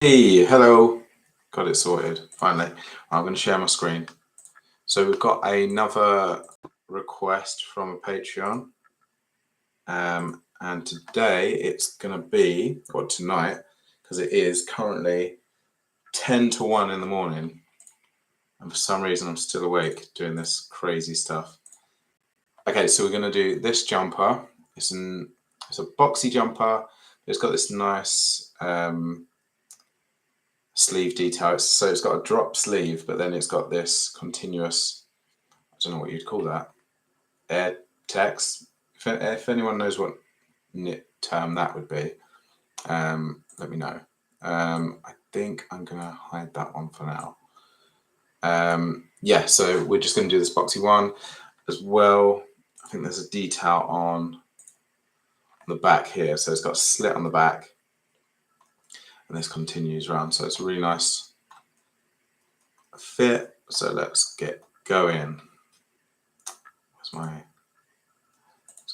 Hey, hello. Got it sorted, finally. I'm going to share my screen. So we've got another request from a Patreon. And today it's going to be, or tonight, because it is currently 10 to 1 in the morning. And for some reason I'm still awake doing this crazy stuff. Okay, so we're going to do this jumper. It's a boxy jumper. It's got this nice sleeve detail. So it's got a drop sleeve, but then it's got this continuous, I don't know what you'd call that, air text. If anyone knows what knit term that would be, let me know. I think I'm gonna hide that one for now. Yeah, so we're just gonna do this boxy one as well. I think there's a detail on the back here, so it's got a slit on the back and this continues around, so it's a really nice fit. So let's get going. Let's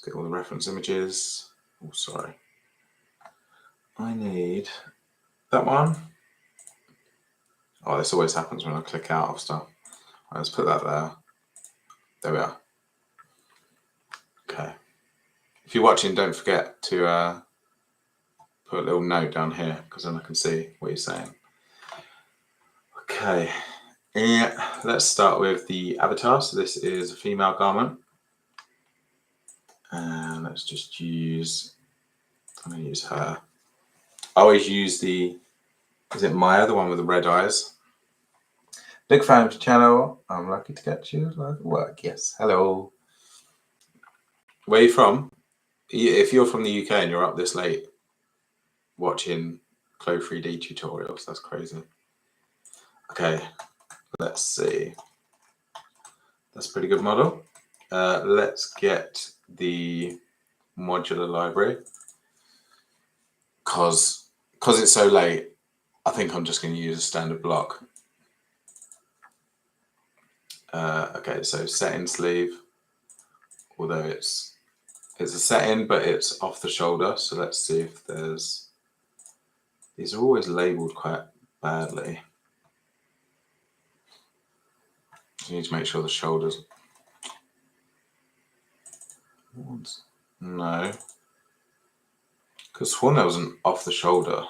get all the reference images. Oh, sorry. I need that one. Oh, this always happens when I click out of stuff. Right, let's put that there. There we are. Okay. If you're watching, don't forget to put a little note down here, because then I can see what you're saying. Okay. Yeah, let's start with the avatar. So this is a female garment. And let's just use, I'm going to use her. I always use the, is it Maya, the one with the red eyes? Big fan of the channel. I'm lucky to get you live at work. Yes. Hello. Where are you from? If you're from the UK and you're up this late watching CLO3D tutorials, that's crazy. Okay, let's see. That's a pretty good model. Let's get the modular library. Because it's so late, I think I'm just going to use a standard block. Okay, so set-in sleeve, although it's a set-in, but it's off the shoulder. So let's see if there's, these are always labeled quite badly. You need to make sure the shoulders, no, because sworn there was an off the shoulder.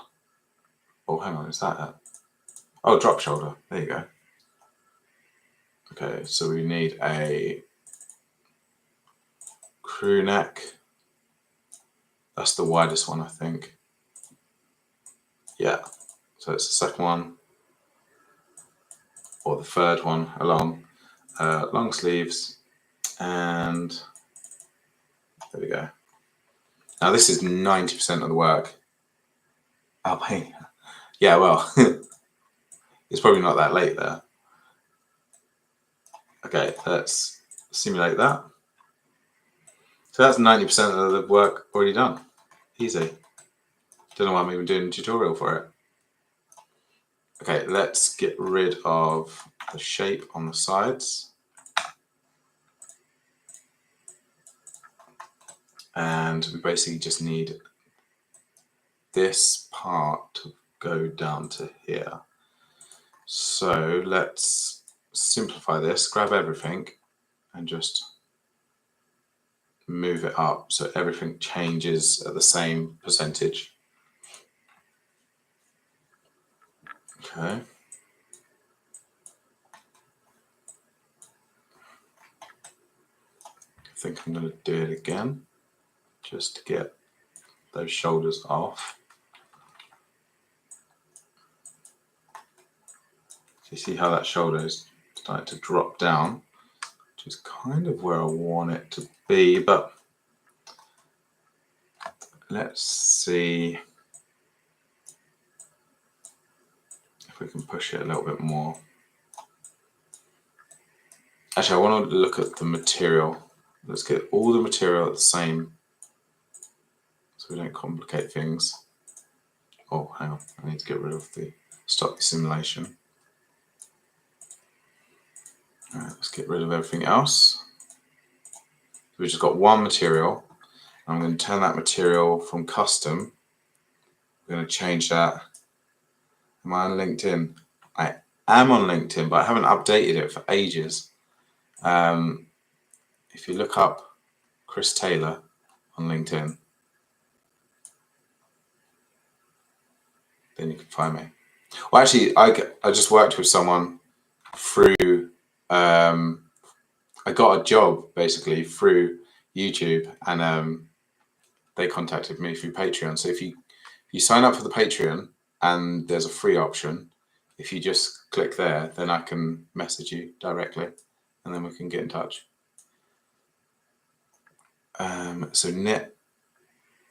Oh, hang on, is that it? Oh, drop shoulder, there you go. Okay, so we need a crew neck. That's the widest one, I think. Yeah, so it's the second one, or the third one along. Long sleeves, and there we go. Now this is 90% of the work. Oh, hey. Yeah, well, it's probably not that late there. Okay, let's simulate that. So that's 90% of the work already done. Easy. Don't know why I'm even doing a tutorial for it. Okay, let's get rid of the shape on the sides. And we basically just need this part to go down to here. So let's simplify this, grab everything and just move it up so everything changes at the same percentage. Okay. I think I'm going to do it again just to get those shoulders off. So you see how that shoulder is starting to drop down, which is kind of where I want it to be, but let's see if we can push it a little bit more. Actually, I want to look at the material. Let's get all the material at the same, so we don't complicate things. Oh, hang on, I need to get rid of the stop the simulation. All right, let's get rid of everything else. We've just got one material. I'm going to turn that material from custom. We're going to change that Am I on LinkedIn? I am on LinkedIn, but I haven't updated it for ages. If you look up Chris Taylor on LinkedIn, then you can find me. Well, actually, I just worked with someone through, I got a job basically through YouTube, and they contacted me through Patreon. So if you sign up for the Patreon and there's a free option, if you just click there, then I can message you directly and then we can get in touch. So knit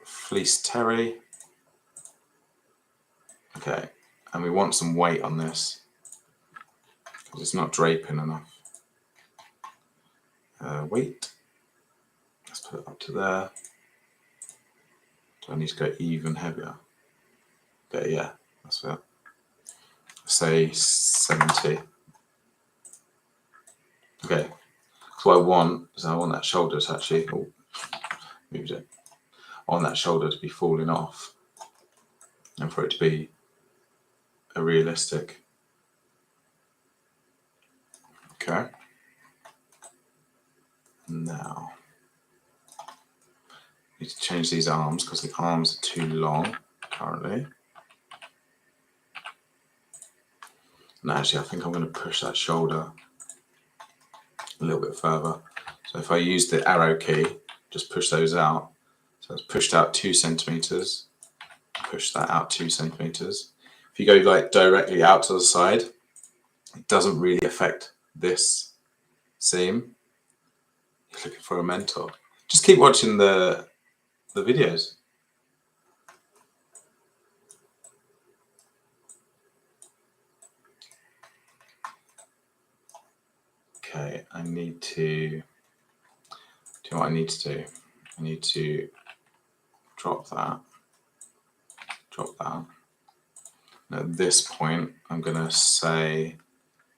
fleece terry. Okay, and we want some weight on this because it's not draping enough. Weight. Let's put it up to there. Do I need to go even heavier? Okay, yeah, that's it. Say 70. Okay, so what I want is I want that shoulder to actually, oh, moved it. I want that shoulder to be falling off and for it to be a realistic. Okay. Now, I need to change these arms because the arms are too long currently. And actually, I think I'm going to push that shoulder a little bit further. So if I use the arrow key, just push those out. So it's pushed out 2 centimeters. Push that out 2 centimeters. If you go like directly out to the side, it doesn't really affect this seam. You're looking for a mentor. Just keep watching the videos. Okay, I need to do what I need to do. I need to drop that. And at this point, I'm going to say,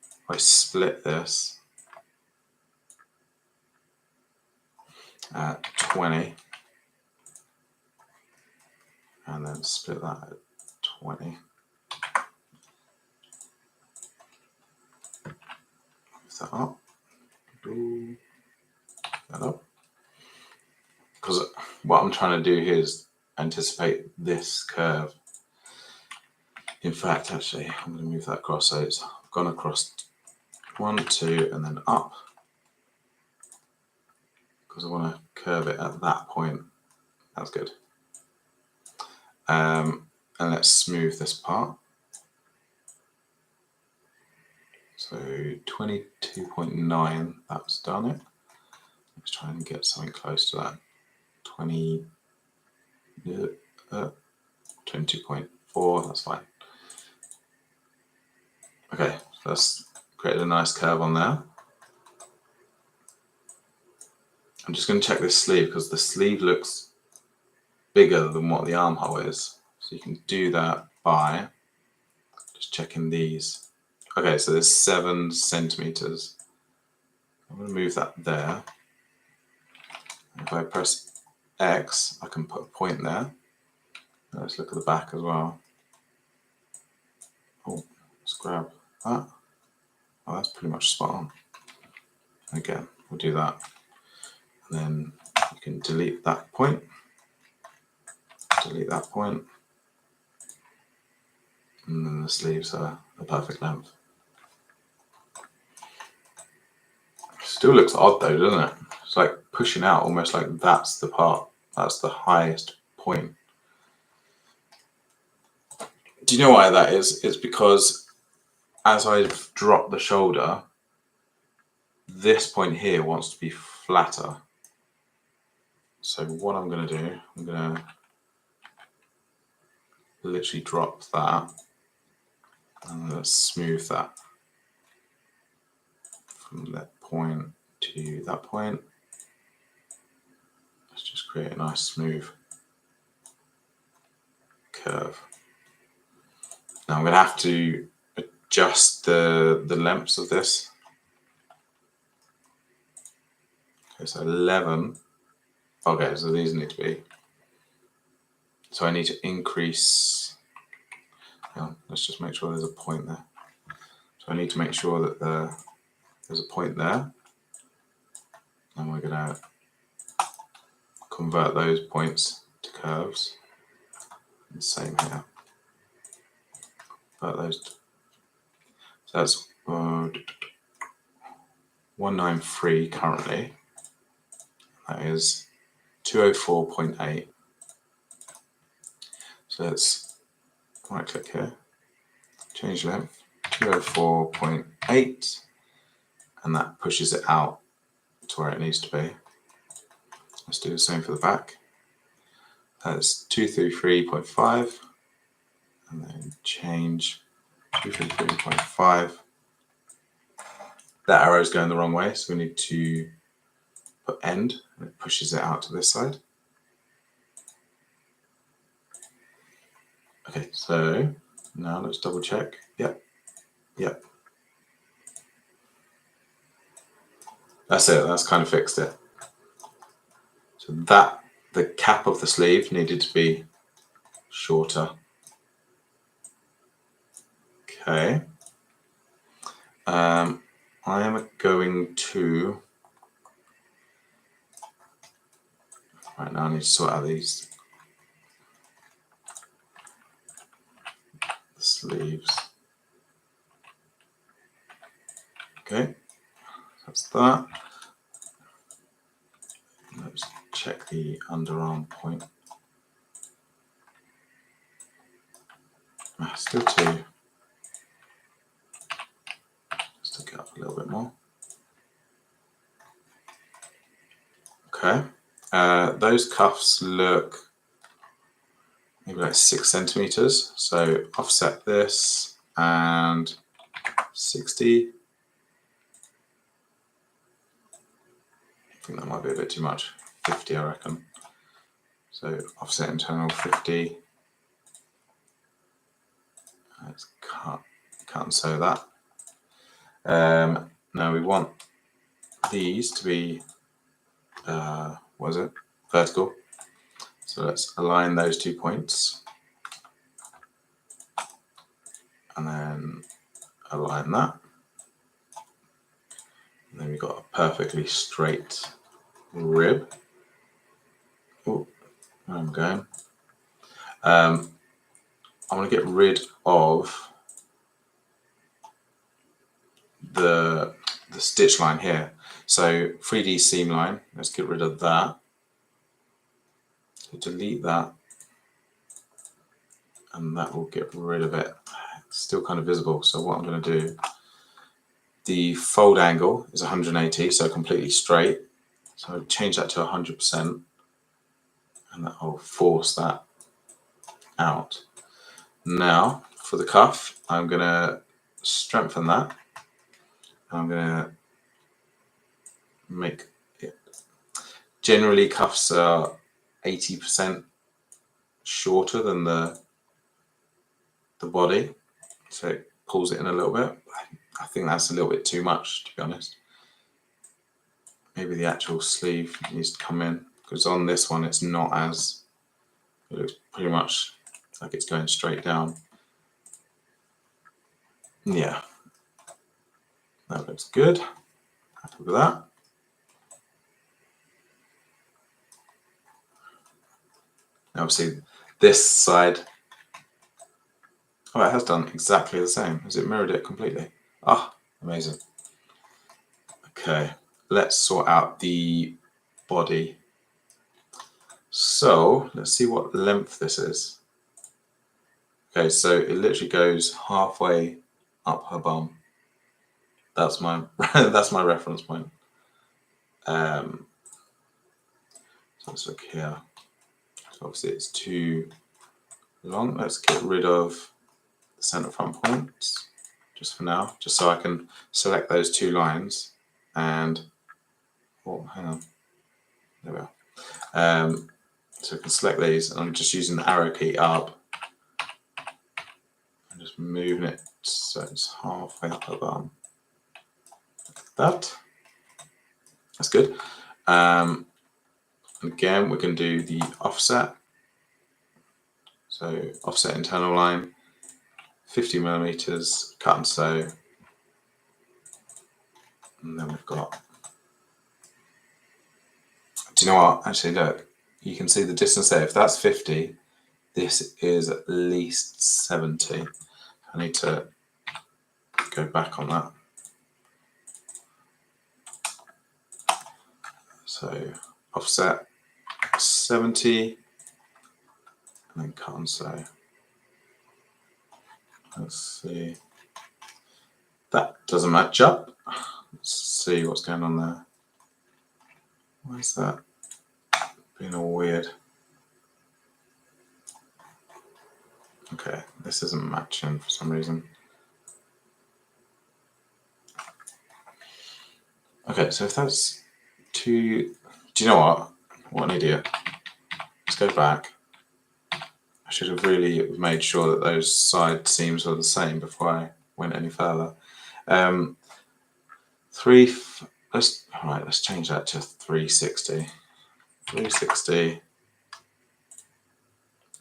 if I split this at 20, and then split that at 20. Move that up. Move that up. Because what I'm trying to do here is anticipate this curve. In fact, actually, I'm going to move that across. So it's gone across 1, 2, and then up. Because I want to curve it at that point. That's good. And let's smooth this part. So 22.9, that's done it. Let's try and get something close to that. 22.4, that's fine. Okay, so that's created a nice curve on there. I'm just going to check this sleeve because the sleeve looks bigger than what the armhole is. So you can do that by just checking these. Okay, so there's 7 centimeters. I'm going to move that there. If I press X, I can put a point there. Let's look at the back as well. Oh, let's grab that. Oh, that's pretty much spot on. Again, we'll do that. And then you can delete that point. Delete that point. And then the sleeves are the perfect length. Still looks odd though, doesn't it? It's like pushing out almost like that's the part, that's the highest point. Do you know why that is? It's because as I've dropped the shoulder, this point here wants to be flatter. So what I'm going to do, I'm going to literally drop that and let's smooth that from that point to that point. Let's just create a nice smooth curve. Now I'm going to have to adjust the lengths of this. Okay, so 11. Okay, so these need to be. So I need to increase. let's just make sure there's a point there. So I need to make sure that there's a point there, and we're going to convert those points to curves. And same here. Convert those. So that's 193 currently. That is 204.8. So let's right click here, change length, 204.8, and that pushes it out to where it needs to be. Let's do the same for the back. That's 233.5, and then change 233.5. That arrow is going the wrong way, so we need to put end, and it pushes it out to this side. Okay, so now let's double check. Yep. That's it, that's kind of fixed it. So that, the cap of the sleeve needed to be shorter. Okay. I am going to, right now I need to sort out these sleeves. Okay, that's that. Let's check the underarm point. Still two. Just take it up a little bit more. Okay, those cuffs look maybe like 6 centimeters. So offset this and 60. I think that might be a bit too much. 50, I reckon. So offset internal 50. Let's cut and sew that. Now we want these to be, what is it? Vertical. So let's align those 2 points. And then align that. And then we've got a perfectly straight rib. Oh, where am I going? I want to get rid of the stitch line here. So 3D seam line, let's get rid of that. So delete that, and that will get rid of it. It's still kind of visible, so what I'm going to do, the fold angle is 180, so completely straight. So I'll change that to 100%, and that will force that out. Now, for the cuff, I'm going to strengthen that. I'm going to make it. Generally, cuffs are 80% shorter than the body, so it pulls it in a little bit. I think that's a little bit too much, to be honest. Maybe the actual sleeve needs to come in, because on this one it's not as, it looks pretty much like it's going straight down. Yeah, that looks good. Happy with that. Now obviously this side, oh, it has done exactly the same. Has it mirrored it completely? Ah, amazing. Okay, let's sort out the body. So let's see what length this is. Okay, so it literally goes halfway up her bum. That's my that's my reference point. So let's look here. So obviously it's too long. Let's get rid of the center front points just for now, just so I can select those 2 lines and, oh, hang on, there we are. So I can select these, and I'm just using the arrow key up and just moving it so it's halfway up her bum. That. That's good. Again, we can do the offset. So offset internal line, 50mm cut and sew, and then we've got, do you know what, actually look, you can see the distance there. If that's 50, this is at least 70. I need to go back on that. So offset 70, and then cut and sew. Let's see. That doesn't match up. Let's see what's going on there. Why is that being all weird? Okay, this isn't matching for some reason. Okay, so if that's too... Do you know what? What an idiot. Let's go back. I should have really made sure that those side seams were the same before I went any further. Let's change that to 360. 360.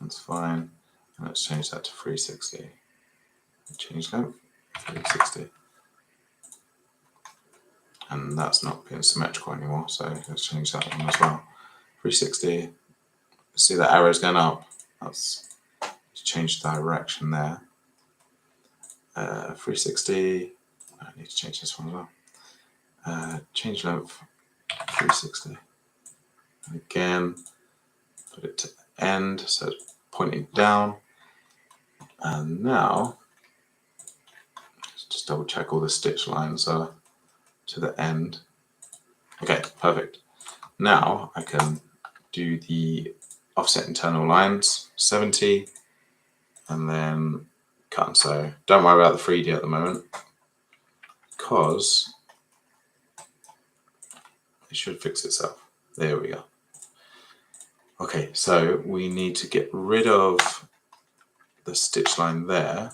That's fine. And let's change that to 360. Change length, 360. And that's not being symmetrical anymore, so let's change that one as well. 360. See that arrow's going up. That's change direction there. 360. I need to change this one as well. Change length, 360. And again, put it to end, so it's pointing down. And now, let's just double check all the stitch lines are to the end. Okay, perfect. Now I can do the offset internal lines, 70, and then cut and sew. Don't worry about the 3D at the moment, because it should fix itself. There we go. Okay, so we need to get rid of the stitch line there,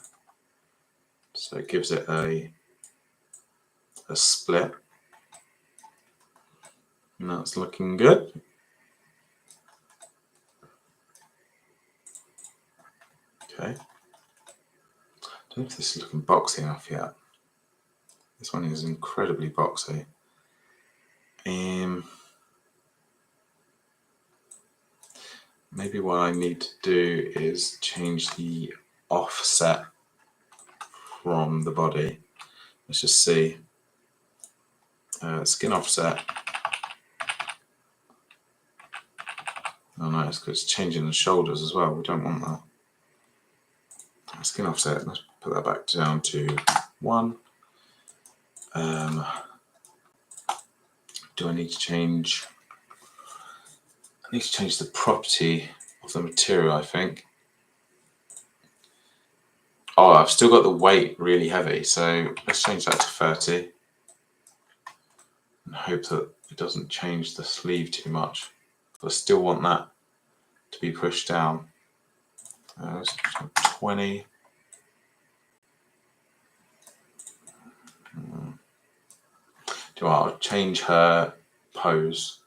so it gives it a split. And that's looking good. Okay. I don't know if this is looking boxy enough yet. This one is incredibly boxy. Maybe what I need to do is change the offset from the body. Let's just see. Skin offset. Oh no, it's because it's changing the shoulders as well. We don't want that. Skin offset, let's put that back down to 1. Do I need to change? I need to change the property of the material, I think. Oh, I've still got the weight really heavy, so let's change that to 30. And hope that it doesn't change the sleeve too much. I still want that to be pushed down. Let's 20. I'll change her pose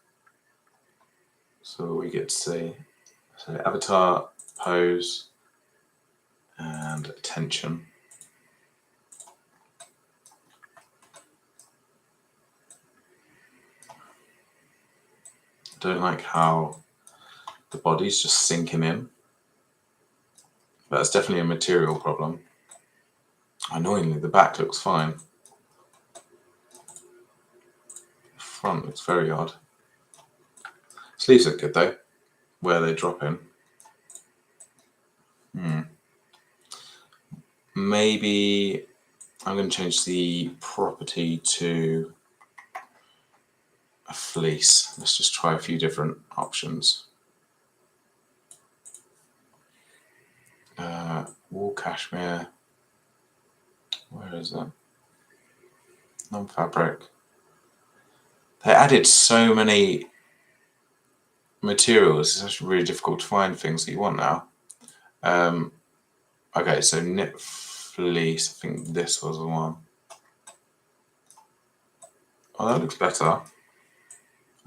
so we get to see. So avatar, pose, and attention. I don't like how the body's just sinking in. But that's definitely a material problem. Annoyingly, the back looks fine. The front looks very odd. Sleeves look good though, where they drop in. Maybe I'm going to change the property to a fleece. Let's just try a few different options. Wool cashmere. Where is that? Non-fabric. They added so many materials. It's actually really difficult to find things that you want now. Okay, so knit fleece. I think this was the one. Oh, that looks better.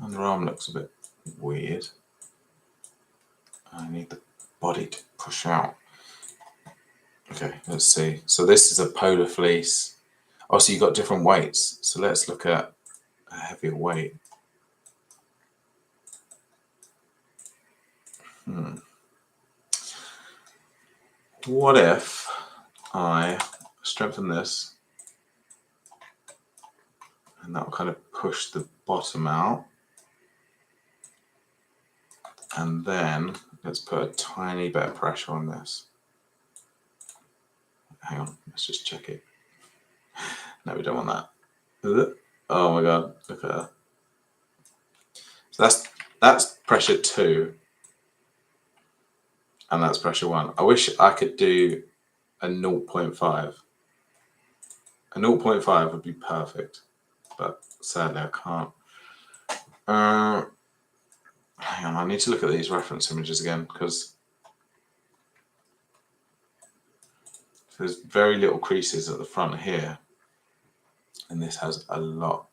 Underarm looks a bit weird. I need the body to push out. Okay, let's see. So this is a polar fleece. Oh, so you've got different weights. So let's look at a heavier weight. What if I strengthen this, and that will kind of push the bottom out, and then let's put a tiny bit of pressure on this. Hang on, let's just check it. No, we don't want that. Is it? Oh my god, look at that. So that's pressure 2, and that's pressure 1. I wish I could do a 0.5. A 0.5 would be perfect, but sadly I can't. Hang on, I need to look at these reference images again, because there's very little creases at the front here, and this has a lot.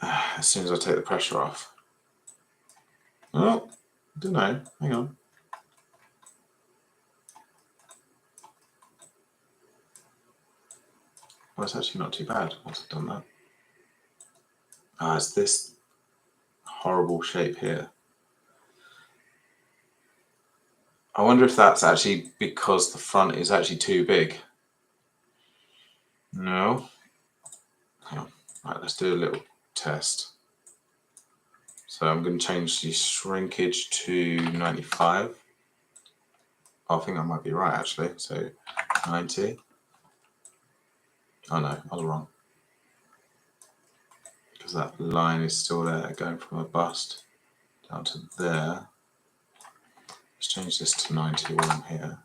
As soon as I take the pressure off. Oh, I don't know, hang on. Well, it's actually not too bad once I've done that. Ah, it's this horrible shape here. I wonder if that's actually because the front is actually too big. No. Hang on. Right, let's do a little test. So I'm going to change the shrinkage to 95. I think I might be right actually. So 90. Oh no, I was wrong. Because that line is still there, going from a bust down to there. Let's change this to 91 here.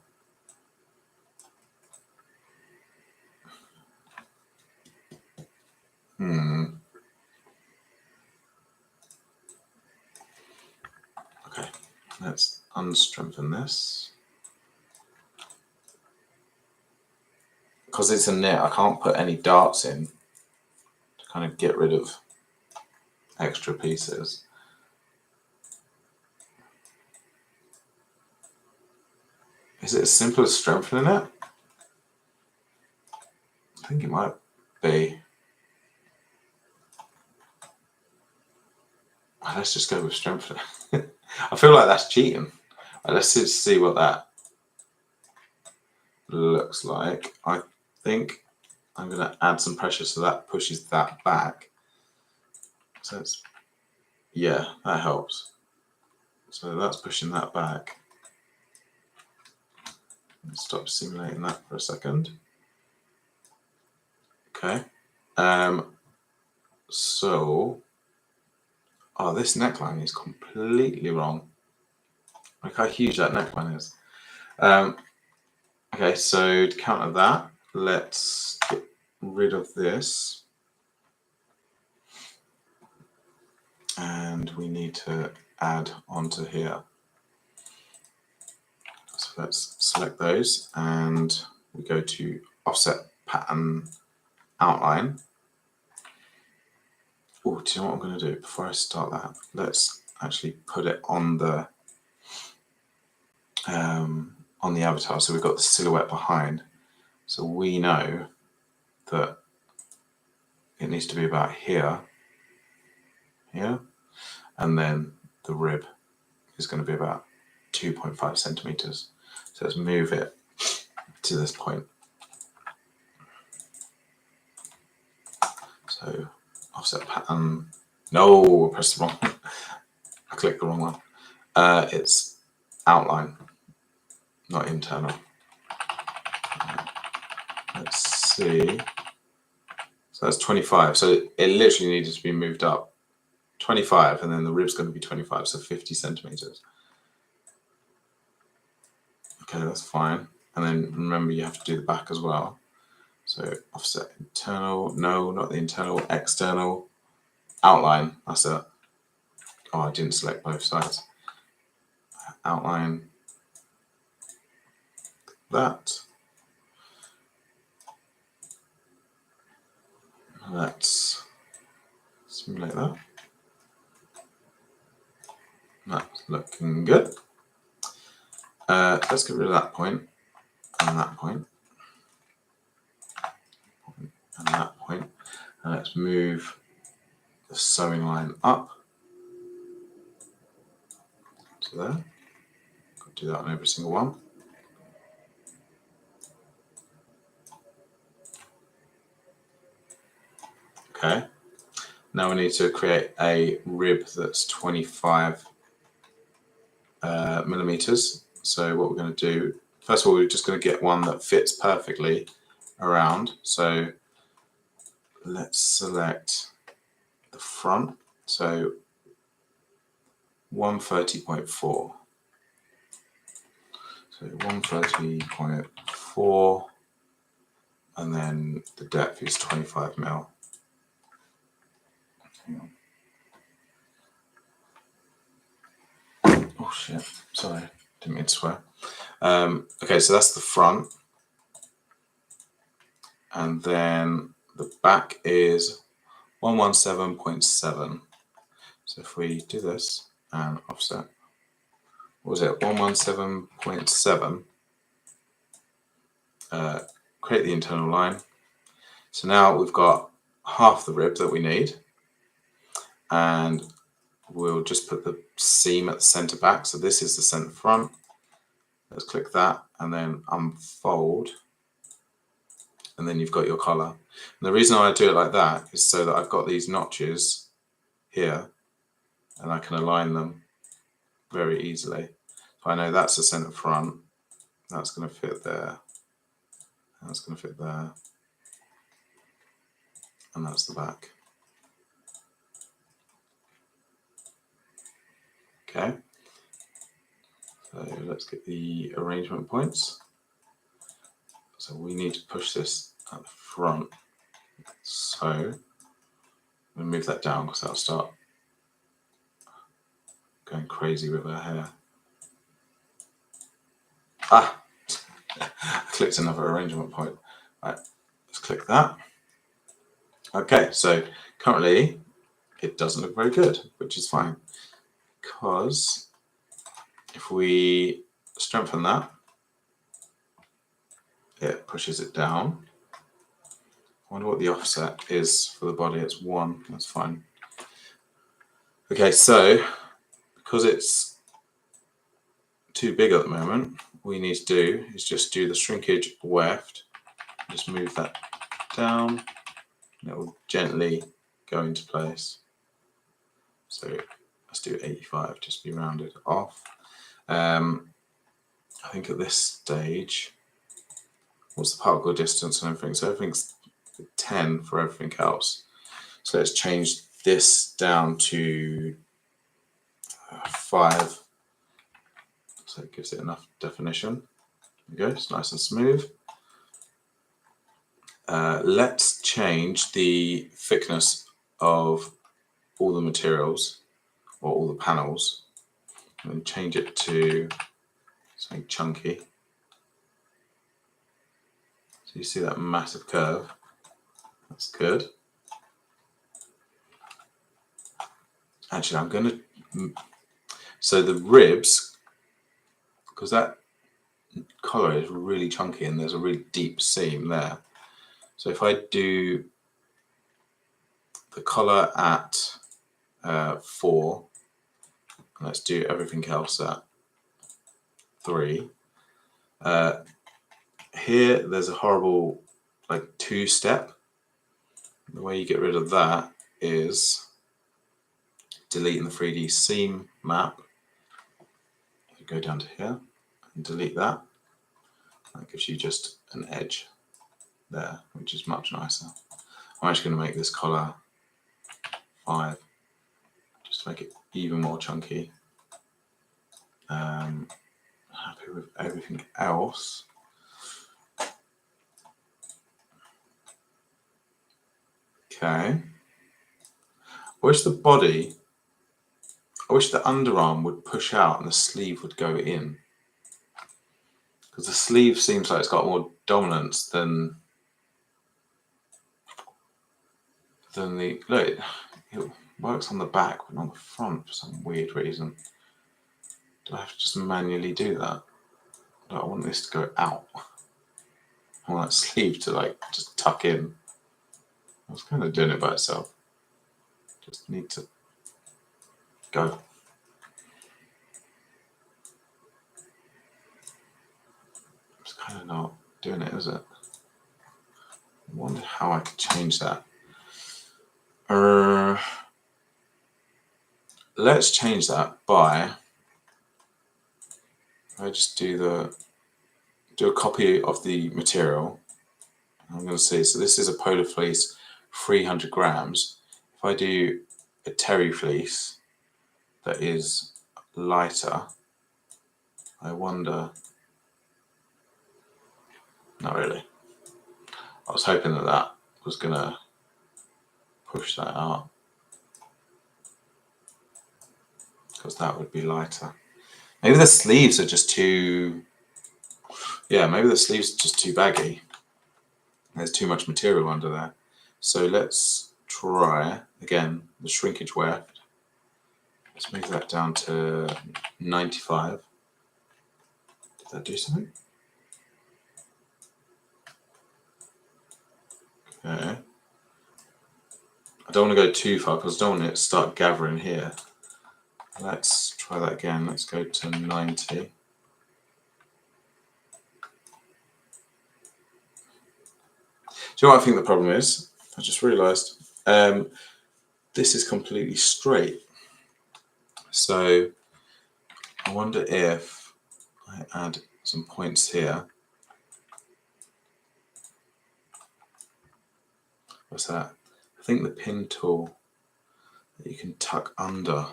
Okay, let's unstrengthen this. Because it's a knit, I can't put any darts in to kind of get rid of extra pieces. Is it as simple as strengthening it? I think it might be. Let's just go with strengthening. I feel like that's cheating. Let's just see what that looks like. I think I'm going to add some pressure so that pushes that back. So it's, yeah, that helps. So that's pushing that back. Let's stop simulating that for a second. Okay. So, oh, this neckline is completely wrong. Look how huge that neckline is. Okay, so to counter that, let's get rid of this. And we need to add onto here. So let's select those and we go to offset pattern outline. Oh, do you know what I'm going to do before I start that? Let's actually put it on the avatar. So we've got the silhouette behind. So we know that it needs to be about here, and then the rib is going to be about 2.5 centimeters. So let's move it to this point. So offset pattern. No, I pressed the wrong. I clicked the wrong one. It's outline, not internal. Let's see. So that's 25. So it literally needed to be moved up 25, and then the rib's going to be 25, so 50 centimeters. Okay, that's fine. And then remember, you have to do the back as well. So offset internal, no, not the internal, external, outline, that's it. Oh, I didn't select both sides. Outline, that. Let's simulate that. That's looking good. Let's get rid of that point and that point and that point, and let's move the sewing line up to there. Got to do that on every single one. Okay. Now we need to create a rib that's 25 millimeters. So what we're going to do, first of all, we're just going to get one that fits perfectly around. So let's select the front. So 130.4. So 130.4, and then the depth is 25 mil. Oh shit, sorry, didn't mean to swear. Okay, so that's the front. And then the back is 117.7. So if we do this and offset, what was it, 117.7, create the internal line. So now we've got half the rib that we need, and we'll just put the seam at the center back. So this is the center front. Let's click that and then unfold, and then you've got your collar. And the reason I do it like that is so that I've got these notches here and I can align them very easily. So I know that's the center front, that's going to fit there, that's going to fit there, and that's the back. Okay, so let's get the arrangement points. So we need to push this at the front. So we'll move that down because that'll start going crazy with her hair. Ah, I clicked another arrangement point. Right, let's click that. Okay, so currently it doesn't look very good, which is fine, because if we strengthen that, it pushes it down. I wonder what the offset is for the body. It's 1, that's fine. Okay, so because it's too big at the moment, what we need to do is just do the shrinkage weft, just move that down, and it will gently go into place. So let's do 85, just be rounded off. I think at this stage, what's the particle distance and everything? So everything's 10 for everything else. So let's change this down to 5. So it gives it enough definition. There we go, it's nice and smooth. Let's change the thickness of all the materials, or all the panels, and change it to something chunky. So you see that massive curve. That's good. Actually, I'm going to... So the ribs, because that collar is really chunky and there's a really deep seam there. So if I do the collar at 4, and let's do everything else at 3. Here there's a horrible like 2-step. The way you get rid of that is deleting the 3D seam map. You go down to here and delete that. That gives you just an edge there, which is much nicer. I'm actually going to make this collar 5, just to make it even more chunky. Happy with everything else. Okay. I wish the underarm would push out and the sleeve would go in. Because the sleeve seems like it's got more dominance than the... Look, it works on the back but not on the front for some weird reason. Do I have to just manually do that? I want this to go out. I want that sleeve to like just tuck in. I was kind of doing it by itself. Just need to go. It's kind of not doing it, is it? I wonder how I could change that. Let's change that by, I just do a copy of the material. I'm going to say, so this is a polar fleece, 300 grams. If I do a terry fleece that is lighter, I wonder, not really. I was hoping that that was going to push that out, because that would be lighter. Maybe the sleeves are just too, yeah, maybe the sleeves are just too baggy. There's too much material under there. So let's try, again, the shrinkage weft. Let's move that down to 95. Did that do something? Okay. I don't want to go too far because I don't want it to start gathering here. Let's try that again. Let's go to 90. Do you know what I think the problem is? I just realised this is completely straight. So I wonder if I add some points here. What's that? I think the pin tool that you can tuck under,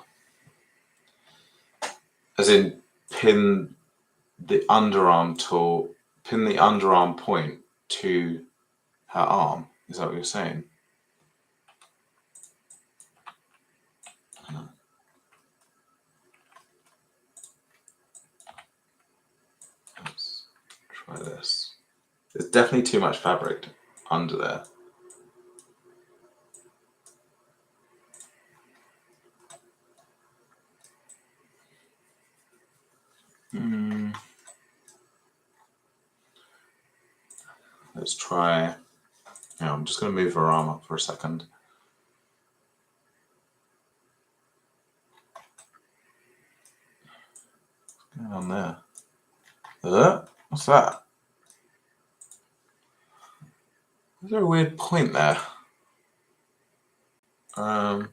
as in pin the underarm tool, pin the underarm point to her arm. Is that what you're saying? Let's try this. There's definitely too much fabric under there. Let's try. Yeah, I'm just going to move her arm up for a second. What's going on there? What's that? Is there a weird point there? Oh,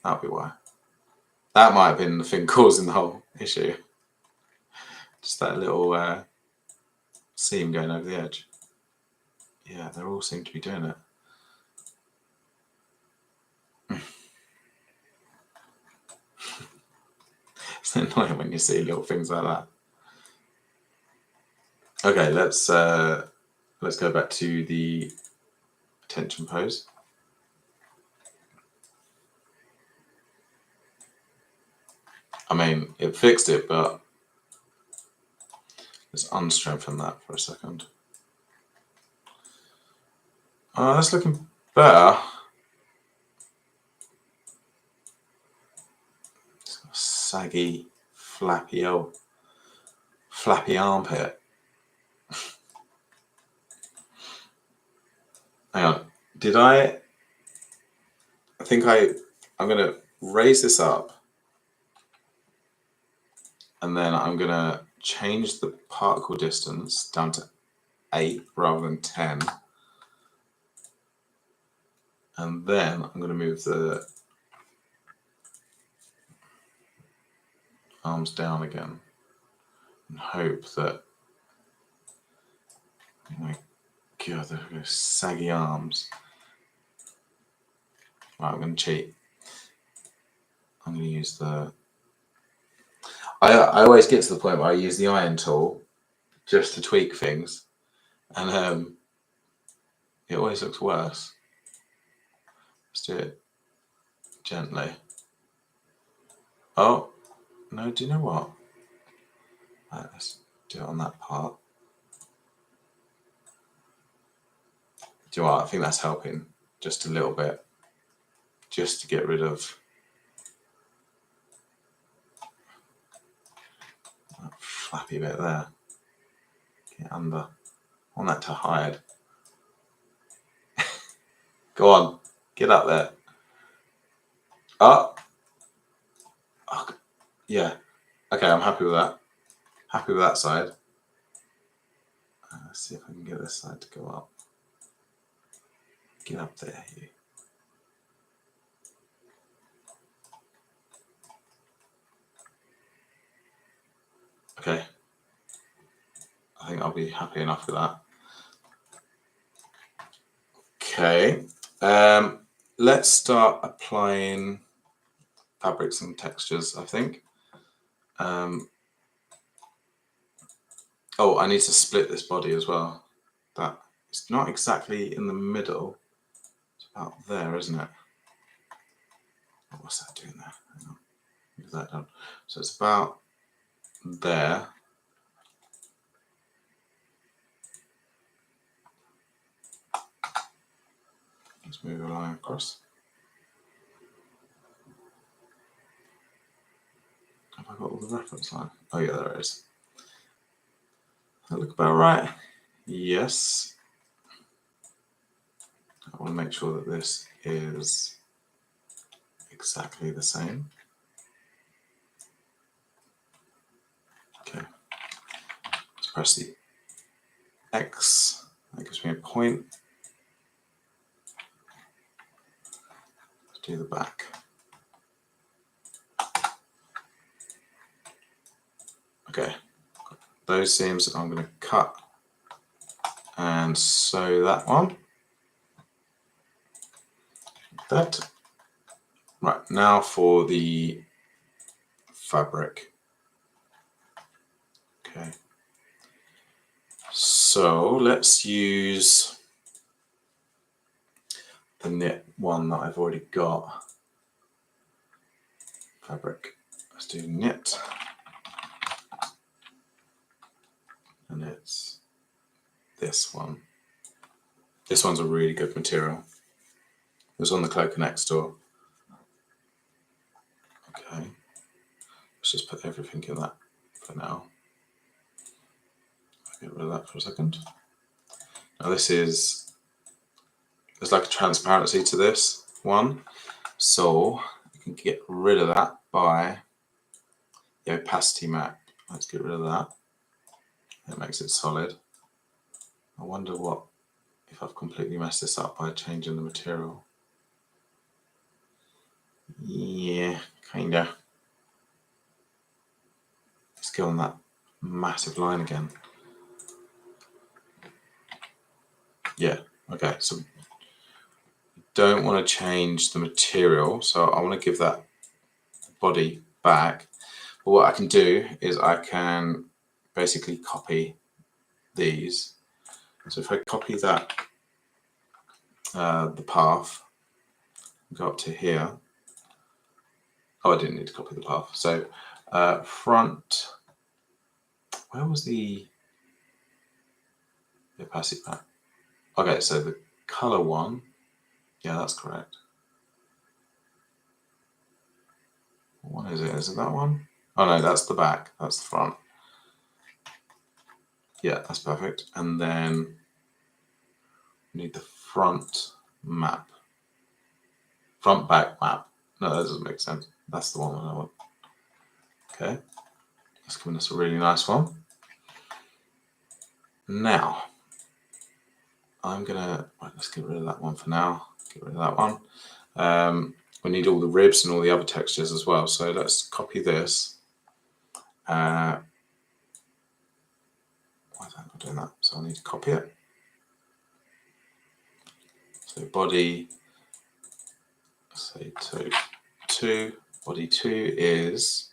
that'll be why. That might have been the thing causing the whole issue. Just that little seam going over the edge. Yeah, they all seem to be doing it. It's annoying when you see little things like that. Okay, let's go back to the tension pose. I mean, it fixed it, but let's unstrengthen that for a second. That's looking better. It's got a saggy, flappy armpit. Hang on, did I think I'm going to raise this up, and then I'm going to change the particle distance down to 8 rather than 10. And then I'm going to move the arms down again and hope that, oh my god, those saggy arms. Right, I'm going to cheat. I'm going to use the... I always get to the point where I use the iron tool just to tweak things, and it always looks worse. Let's do it gently. Oh, no, do you know what? Right, let's do it on that part. Do you know what? I think that's helping just a little bit, just to get rid of flappy bit there. Get under. I want that to hide. Go on, get up there. Up. Oh, yeah. Okay, I'm happy with that. Happy with that side. Let's see if I can get this side to go up. Get up there, you. Okay. I think I'll be happy enough with that. Okay. Let's start applying fabrics and textures, I think. Oh, I need to split this body as well. That it's not exactly in the middle. It's about there, isn't it? Oh, what's that doing there? Hang on. Move that down. So it's about there. Let's move a line across. Have I got all the reference line? Oh yeah, there it is. That look about right? Yes. I want to make sure that this is exactly the same. Okay. Let's press the X. That gives me a point. Let's do the back. Okay. Those seams I'm going to cut and sew that one. That. Right, now for the fabric. Okay. So let's use the knit one that I've already got. Fabric. Let's do knit. And it's this one. This one's a really good material. It was on the Cloak and X store. Okay. Let's just put everything in that for now. I'll get rid of that for a second. Now there's like a transparency to this one. So you can get rid of that by the opacity map. Let's get rid of that. It makes it solid. I wonder what if I've completely messed this up by changing the material. Yeah, kinda. Let's go on that massive line again. Yeah, okay, so don't want to change the material, so I want to give that body back. But what I can do is I can basically copy these. So if I copy that, the path, go up to here. Oh, I didn't need to copy the path. So front, where was the opacity pack? Okay, so the color one, yeah, that's correct. What one is it? Is it that one? Oh no, that's the back. That's the front. Yeah, that's perfect. And then we need the front map. Front back map. No, that doesn't make sense. That's the one I want. Okay, that's giving us a really nice one. Now, I'm gonna, right, let's get rid of that one for now. Get rid of that one. We need all the ribs and all the other textures as well. So let's copy this. Why is that not doing that? So I need to copy it. So body, say two. Body 2 is,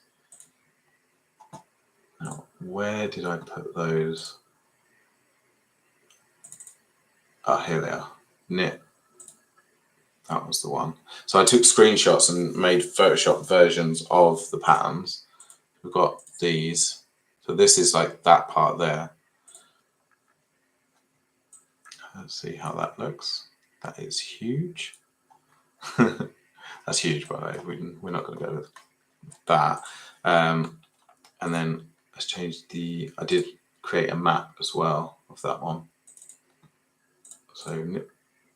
now where did I put those? Ah, here they are. Knit. That was the one. So I took screenshots and made Photoshop versions of the patterns. We've got these. So this is like that part there. Let's see how that looks. That is huge. That's huge, by the way. We're not going to go with that. And then let's change the, I did create a map as well of that one. So knit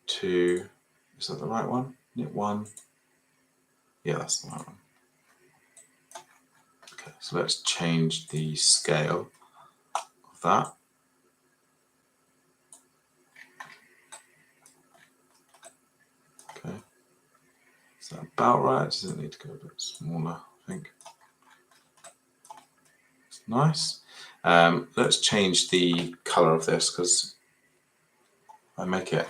2, is that the right one? Knit 1, yeah, that's the right one. Okay, so let's change the scale of that. Okay, is that about right? Does it need to go a bit smaller, I think? It's nice. Let's change the color of this, because I make it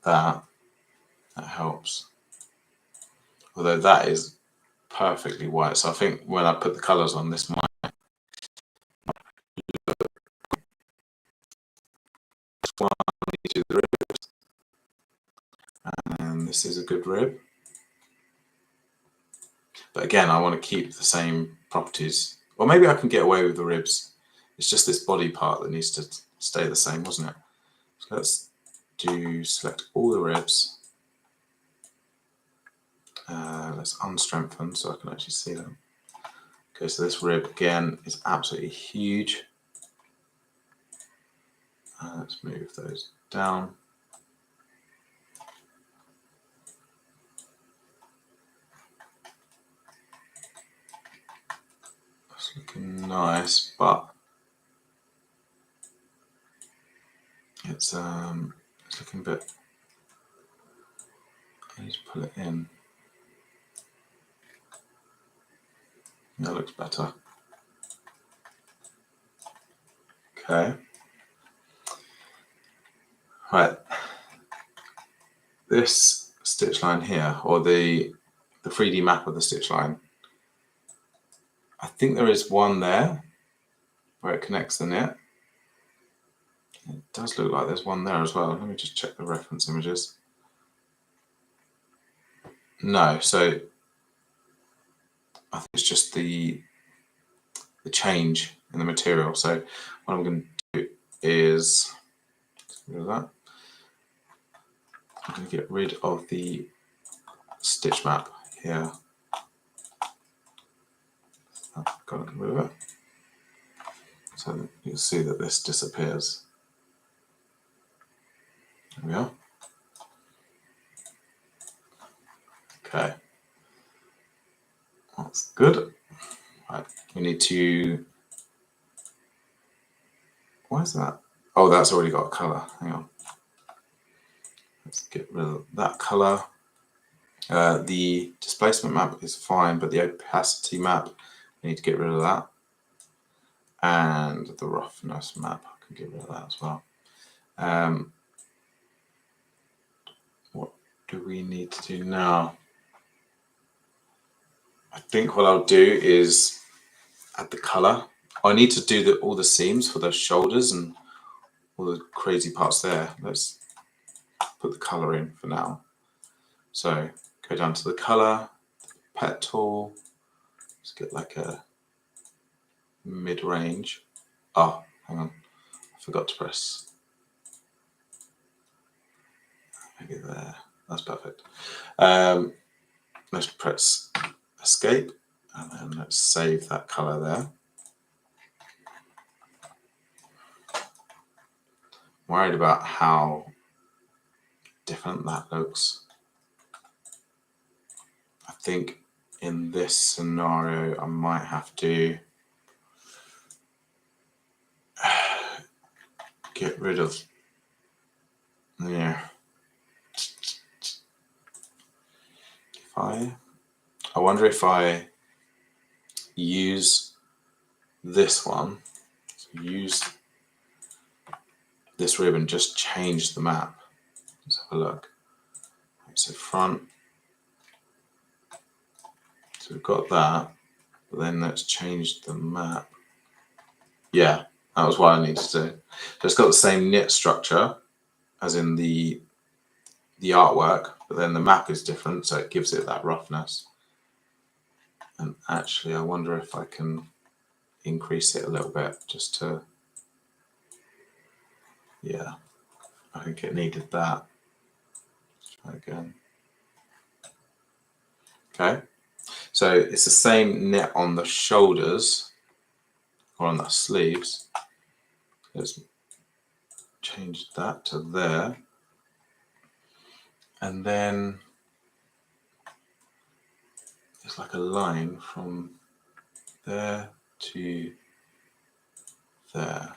that helps. Although that is perfectly white, so I think when I put the colors on, this might one, these are the ribs, and this is a good rib. But again, I want to keep the same properties, or maybe I can get away with the ribs. It's just this body part that needs to stay the same, wasn't it? So let's select all the ribs. Let's unstrengthen so I can actually see them. Okay, so this rib again is absolutely huge. Let's move those down. That's looking nice, but it's looking a bit. I need to pull it in. That looks better. Okay. Right. This stitch line here, or the 3D map of the stitch line, I think there is one there where it connects the knit. It does look like there's one there as well. Let me just check the reference images. No, so I think it's just the change in the material. So what I'm going to do is get rid of that. I'm going to get rid of the stitch map here. I've got to get rid of it. So you'll see that this disappears. There we are. Okay. That's good. Right. We need to. Why is that? Oh, that's already got a colour. Hang on. Let's get rid of that colour. The displacement map is fine, but the opacity map, I need to get rid of that. And the roughness map, I can get rid of that as well. What do we need to do now? I think what I'll do is add the colour. I need to do all the seams for those shoulders and all the crazy parts there. Let's put the colour in for now. So go down to the colour, pet tool. Let's get like a mid-range. Oh, hang on, I forgot to press. Maybe there. That's perfect. Let's press escape, and then let's save that colour there. I'm worried about how different that looks. I think in this scenario I might have to get rid of, yeah. I wonder if I use this one, so use this ribbon, just change the map. Let's have a look. So front, so we've got that, but then let's change the map. Yeah, that was what I needed to do. So it's got the same knit structure as in the artwork, but then the map is different, so it gives it that roughness. And actually, I wonder if I can increase it a little bit just to, yeah, I think it needed that. Let's try again. Okay, so it's the same knit on the shoulders, or on the sleeves. Let's change that to there. And then there's like a line from there to there.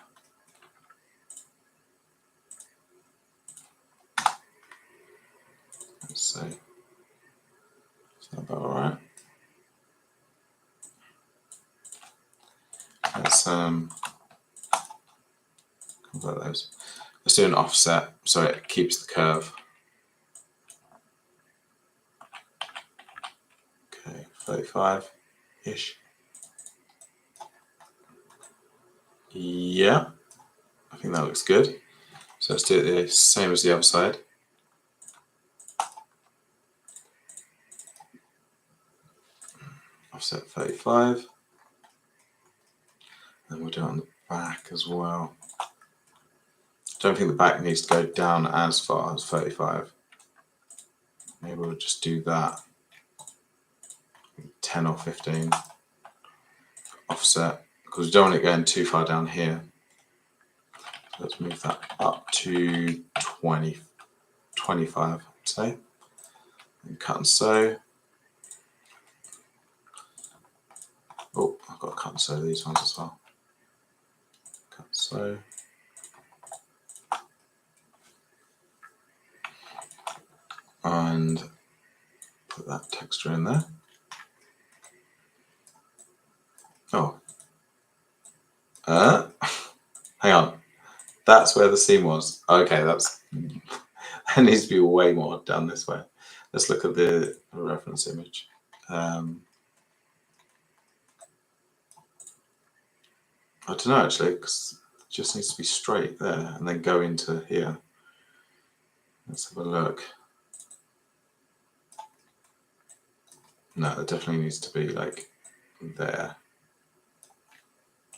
Let's see. Is that about alright? Let's convert those. Let's do an offset so it keeps the curve. Okay, 35-ish. Yeah, I think that looks good. So let's do it the same as the other side. Offset 35. And we'll do it on the back as well. Don't think the back needs to go down as far as 35. Maybe we'll just do that. 10 or 15 offset, because we don't want it going too far down here. So let's move that up to 20, 25, I'd say. And cut and sew. Oh, I've got to cut and sew these ones as well. Cut and sew. And put that texture in there. Oh. Hang on. That's where the seam was. Okay, that needs to be way more down this way. Let's look at the reference image. I don't know actually, because it just needs to be straight there and then go into here. Let's have a look. No, it definitely needs to be like there,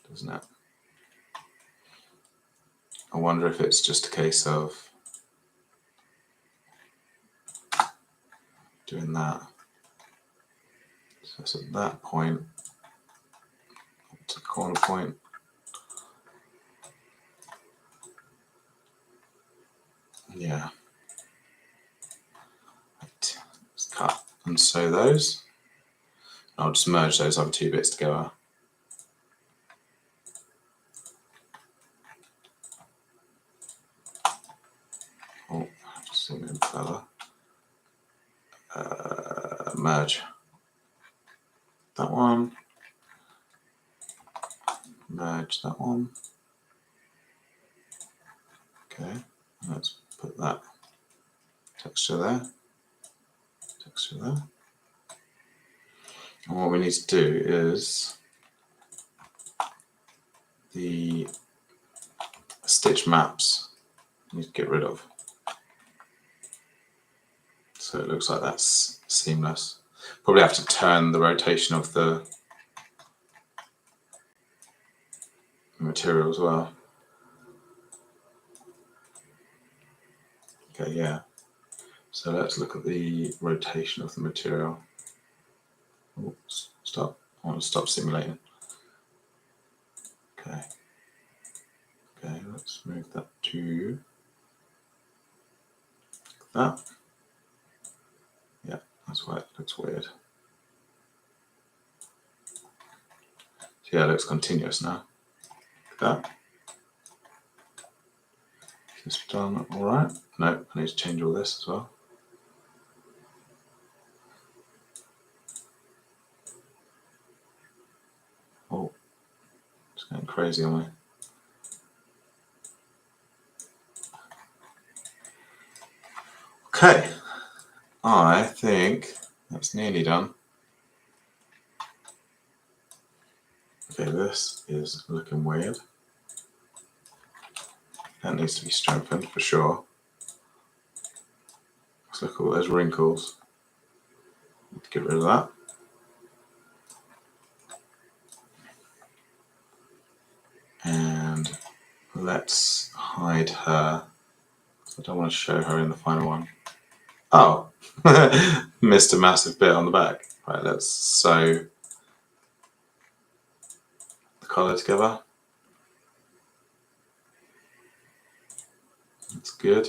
doesn't it? I wonder if it's just a case of doing that. So it's at that point, up to the corner point. Yeah. Right. Let's cut and sew those. I'll just merge those other two bits together. Oh, I have to zoom in further. Merge. That one. Merge that one. Okay, let's put that texture there. Texture there. And what we need to do is the stitch maps we need to get rid of. So it looks like that's seamless. Probably have to turn the rotation of the material as well. Okay, yeah. So let's look at the rotation of the material. Oops, stop. I want to stop simulating. Okay. Okay, let's move that to that. Yeah, that's why it looks weird. So yeah, it looks continuous now. That. Is this done all right? No, I need to change all this as well. Oh, it's going crazy on me. Okay, I think that's nearly done. Okay, this is looking weird. That needs to be strengthened for sure. Let's look at all those wrinkles. Get rid of that. And let's hide her. I don't want to show her in the final one. Oh, missed a massive bit on the back. Right, let's sew the colour together. That's good.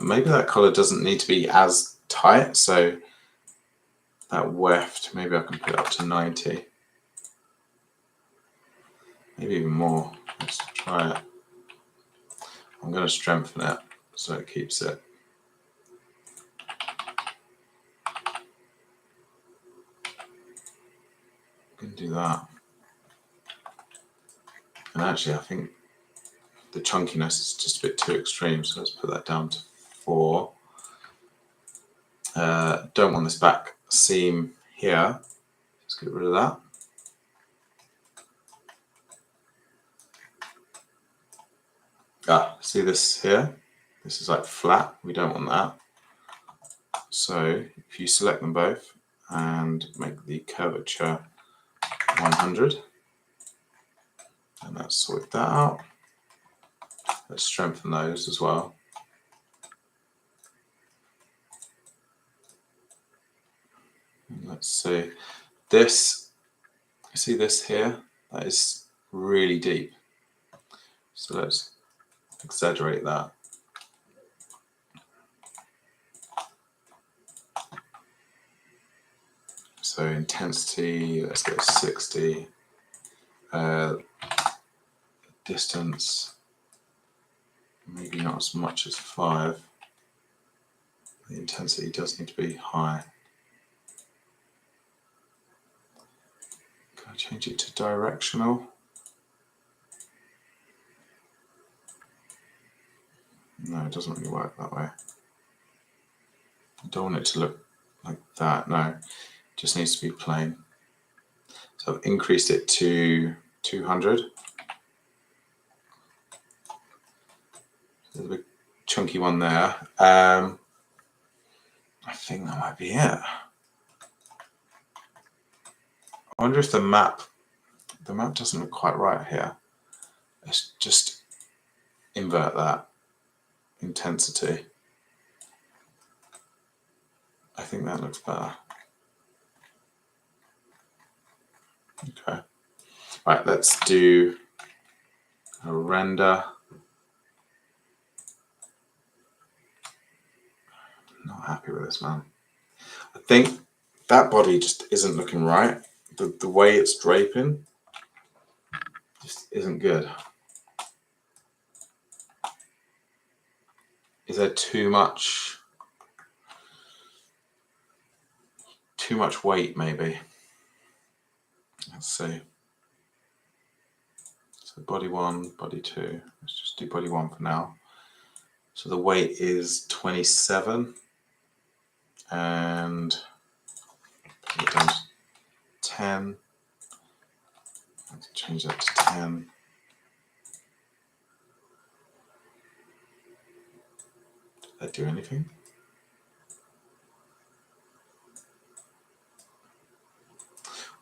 Maybe that colour doesn't need to be as tight, so that weft, maybe I can put it up to 90. Maybe even more. Let's try it. I'm going to strengthen it so it keeps it. I can do that. And actually, I think the chunkiness is just a bit too extreme, so let's put that down to 4. Don't want this back seam here. Let's get rid of that. See this here? This is like flat. We don't want that. So if you select them both and make the curvature 100, and let's sort that out. Let's strengthen those as well. And let's see this. You see this here? That is really deep. So let's exaggerate that. So intensity, let's go 60. Distance, maybe not as much as 5. The intensity does need to be high. Can I change it to directional? No, it doesn't really work that way. I don't want it to look like that. No, it just needs to be plain. So I've increased it to 200. There's a big chunky one there. I think that might be it. I wonder if the map doesn't look quite right here. Let's just invert that intensity. I think that looks better. Okay. Right, let's do a render. Not happy with this, man. I think that body just isn't looking right. The way it's draping just isn't good. Is there too much weight maybe? Let's see. So body 1, body 2. Let's just do body 1 for now. So the weight is 27 and put it down to 10. Let's change that to 10. Did that do anything?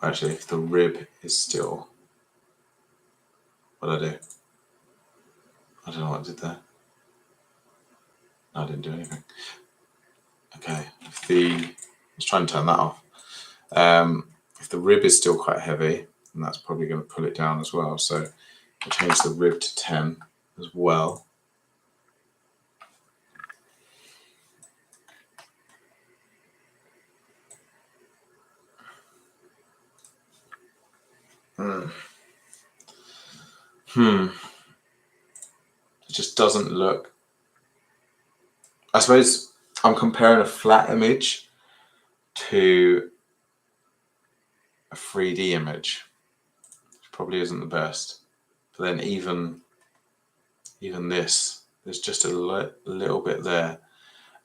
Actually, if the rib is still, what did I do? I don't know what I did there. No, I didn't do anything. Okay, let's try and turn that off. If the rib is still quite heavy, then that's probably going to pull it down as well. So I'll change the rib to 10 as well. It just doesn't look. I suppose I'm comparing a flat image to a 3D image, which probably isn't the best. But then even this, there's just a little bit there.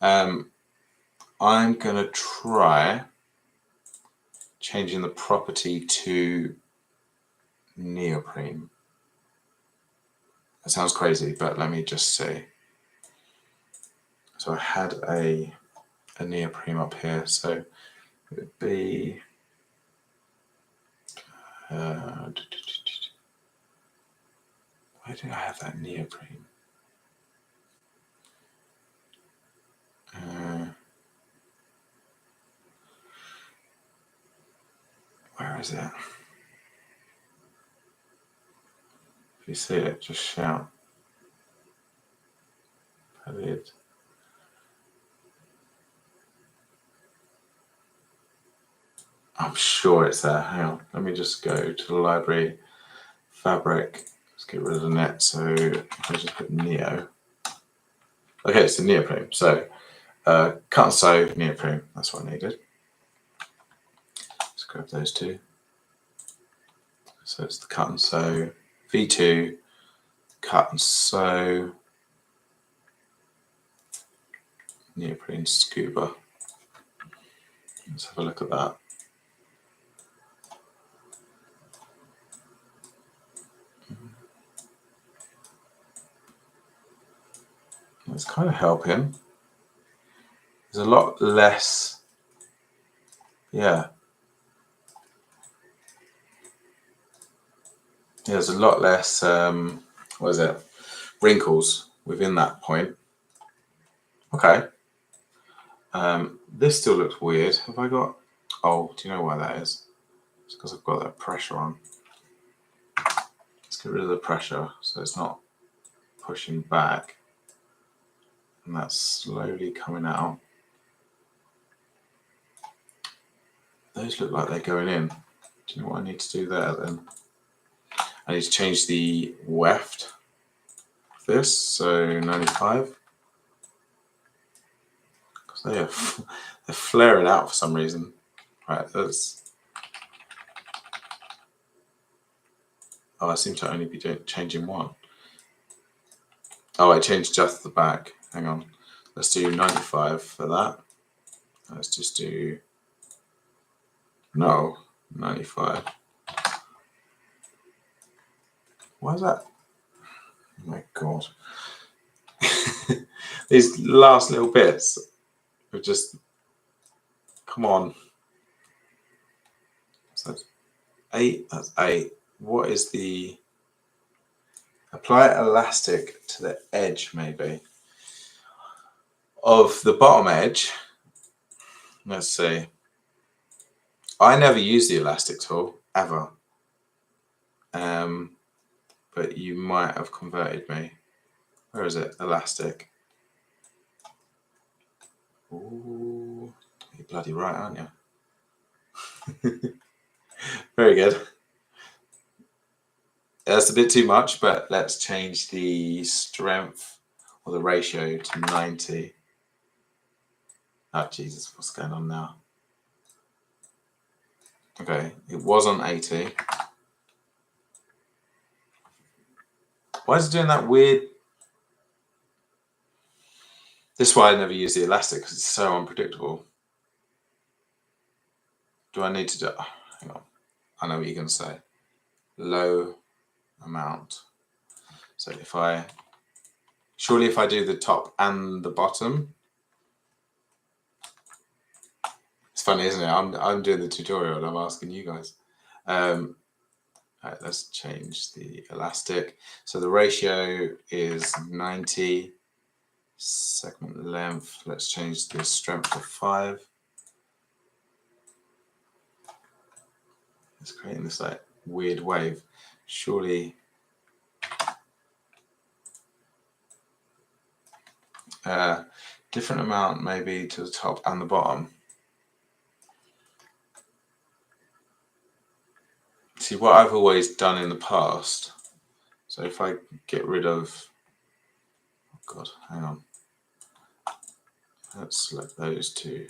I'm gonna try changing the property to neoprene. That sounds crazy, but let me just see. So I had a neoprene up here, so it would be where did I have that neoprene? Where is it? If you see it, just shout. Padded. I'm sure it's there. Hang on. Let me just go to the library. Fabric. Let's get rid of the net. So if I just put neo. Okay, it's the neoprene. So cut and sew neoprene. That's what I needed. Let's grab those two. So it's the cut and sew V2, cut and sew neoprene scuba. Let's have a look at that. It's kind of helping. There's a lot less, yeah. There's a lot less, what is it, wrinkles within that point. Okay. This still looks weird. Have I got, oh, do you know why that is? It's because I've got that pressure on. Let's get rid of the pressure so it's not pushing back. And that's slowly coming out. Those look like they're going in. Do you know what I need to do there then? I need to change the weft of this, so 95. Because they're flaring out for some reason. Right, that's. Oh, I seem to only be changing one. Oh, I changed just the back. Hang on. Let's do 95 for that. Let's just do. No, 95. Why is that? Oh my god. These last little bits are just. Come on. So that's 8. That's 8. What is the. Apply elastic to the edge, maybe. Of the bottom edge. Let's see. I never use the elastic tool, ever. But you might have converted me. Where is it? Elastic. Ooh, you're bloody right, aren't you? Very good. That's a bit too much, but let's change the strength or the ratio to 90. Oh, Jesus, what's going on now? Okay, it was on 80. Why is it doing that weird? This is why I never use the elastic, because it's so unpredictable. Do I need to do? Oh, hang on. I know what you're going to say. Low amount. So if I do the top and the bottom, it's funny, isn't it? I'm doing the tutorial and I'm asking you guys. Right, let's change the elastic. So the ratio is 90. Segment length. Let's change the strength to 5. It's creating this like weird wave. Surely. Different amount maybe to the top and the bottom. See, what I've always done in the past, so if I get rid of, oh God, hang on, let's select those two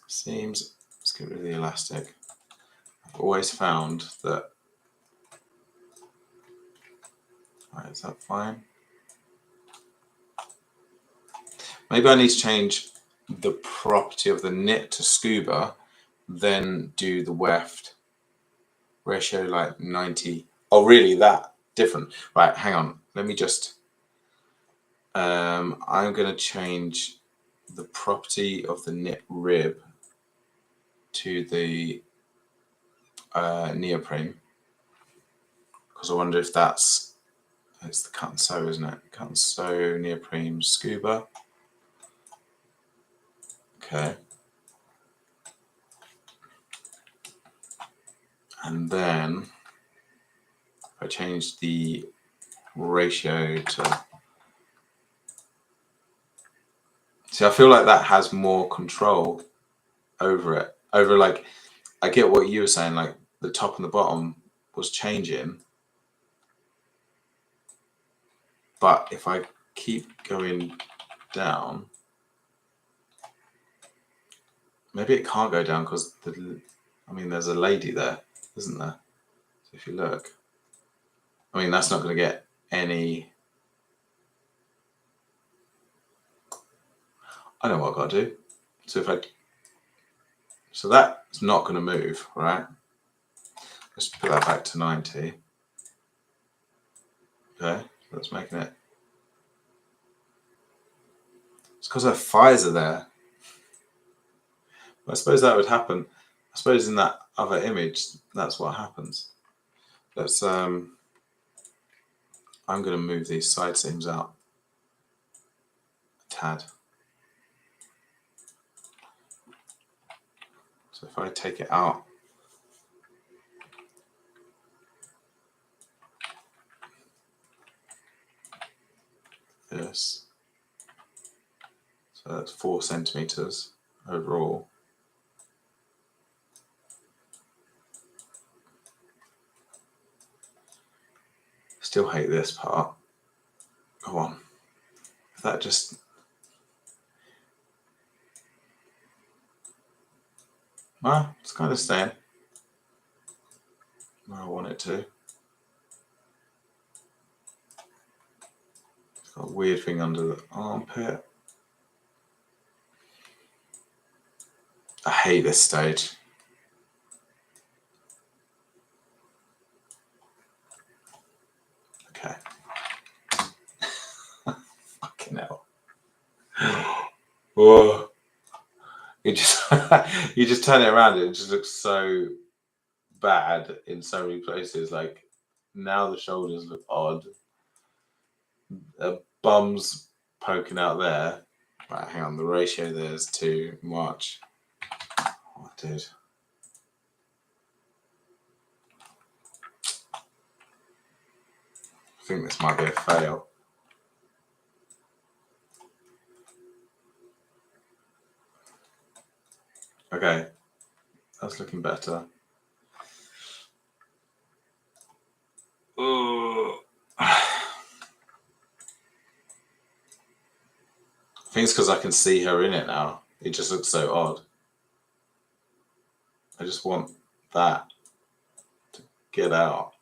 seams, let's get rid of the elastic. I've always found that, right, is that fine? Maybe I need to change the property of the knit to scuba, then do the weft ratio like 90. Oh, really? That different? Right, hang on. Let me just. I'm going to change the property of the knit rib to the neoprene, because I wonder if it's the cut and sew, isn't it? Cut and sew neoprene scuba. Okay. And then If I change the ratio to... See, I feel like that has more control over it. Over, like, I get what you were saying, like the top and the bottom was changing. But if I keep going down, maybe it can't go down because I mean, there's a lady there, isn't there? So if you look, I mean, that's not going to get any... I know what I've got to do. So if I... So that's not going to move, right? Let's put that back to 90. Okay, that's making it... It's because her thighs are there. I suppose that would happen. I suppose in that other image, that's what happens. Let's... I'm going to move these side seams out a tad. So if I take it out, this, so that's 4 centimeters overall. Still hate this part. Go on. If that just... Well, it's kind of staying where I want it to. It's got a weird thing under the armpit. I hate this stage. Okay. Fucking hell. Whoa. You just you just turn it around, it just looks so bad in so many places. Like, now the shoulders look odd. Bum's poking out there. Right, hang on, the ratio there is too much. Oh, dude. I think this might be a fail. Okay, that's looking better. I think it's because I can see her in it now. It just looks so odd. I just want that to get out.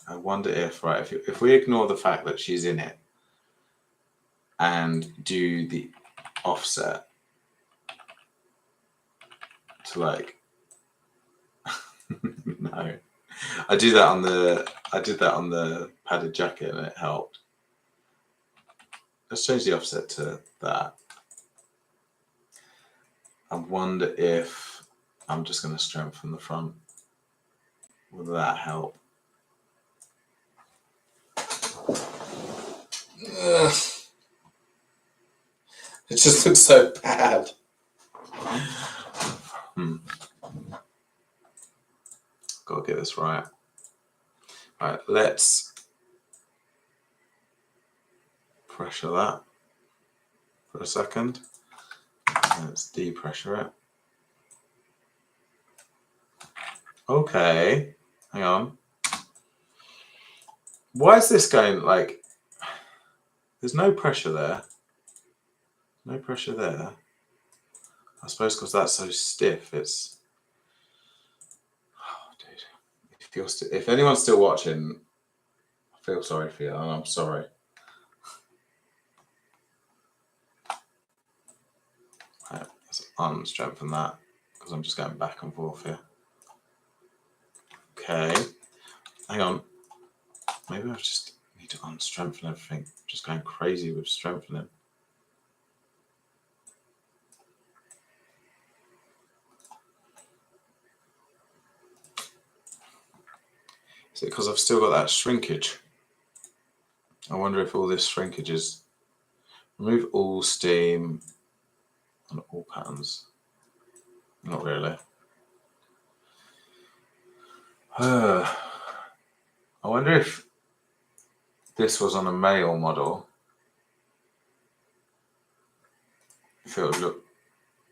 I wonder if, right, if we ignore the fact that she's in it and do the offset to, like, no, I did that on the padded jacket and it helped. Let's change the offset to that. I wonder if I'm just going to strengthen the front. Will that help? Ugh. It just looks so bad. Gotta get this right. Right, let's pressure that for a second. Let's depressure it. Okay, hang on. Why is this going like... There's no pressure there. No pressure there. I suppose because that's so stiff, it's... Oh, dude. If anyone's still watching, I feel sorry for you, and I'm sorry. Right, let's unstrengthen that, because I'm just going back and forth here. Okay. Hang on. Maybe I just need to unstrengthen everything. I'm just going crazy with strengthening. Is it because I've still got that shrinkage? I wonder if all this shrinkage is... Remove all steam on all patterns. Not really. I wonder if this was on a male model, if it would look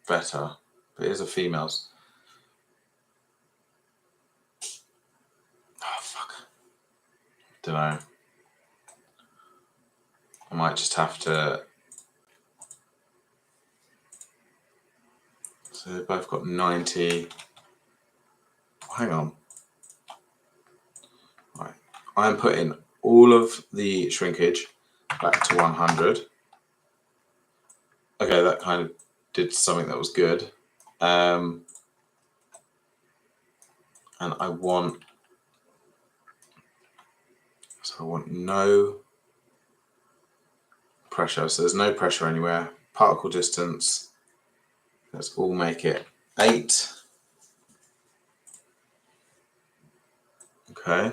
better. But it is a female's. Oh, fuck. Don't know. I might just have to. So they've both got 90. Hang on. Right. I'm putting all of the shrinkage back to 100. Okay, that kind of did something that was good. And I want no pressure. So there's no pressure anywhere. Particle distance. Let's all make it 8. Okay.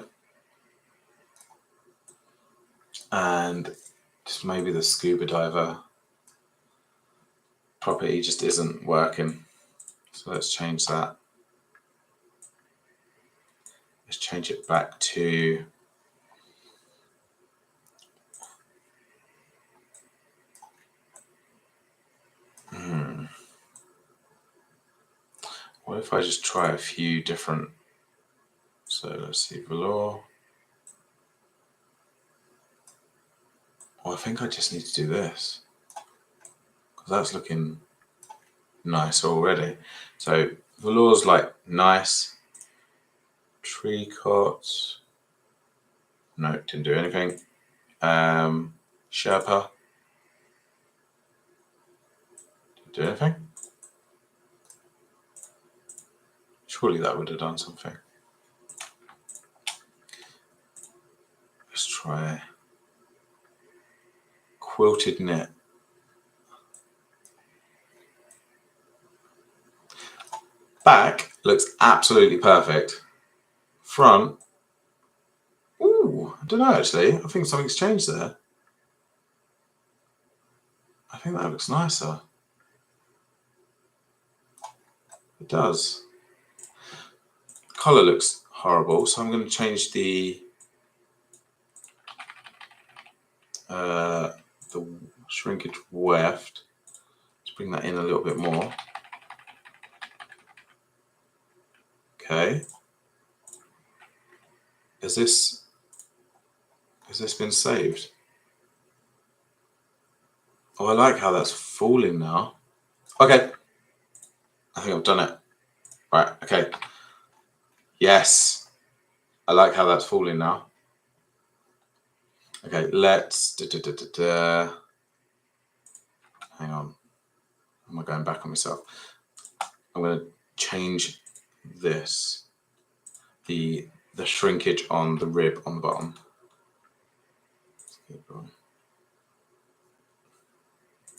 And just maybe the scuba diver property just isn't working. So let's change that. Let's change it back to what if I just try a few different, so let's see, velour. Well, I think I just need to do this because that's looking nice already. So velour's like nice. Tricot, no, didn't do anything. Sherpa, didn't do anything. Surely that would have done something. Let's try quilted knit. Back looks absolutely perfect. Front, ooh, I don't know actually. I think something's changed there. I think that looks nicer. It does. The colour looks horrible, so I'm going to change the shrinkage weft to bring that in a little bit more. Okay. Has this been saved? Oh, I like how that's falling now. Okay. I think I've done it. Right, okay. Yes. I like how that's falling now. Okay, let's... Hang on. Am I going back on myself? I'm going to change this. The shrinkage on the rib on the bottom.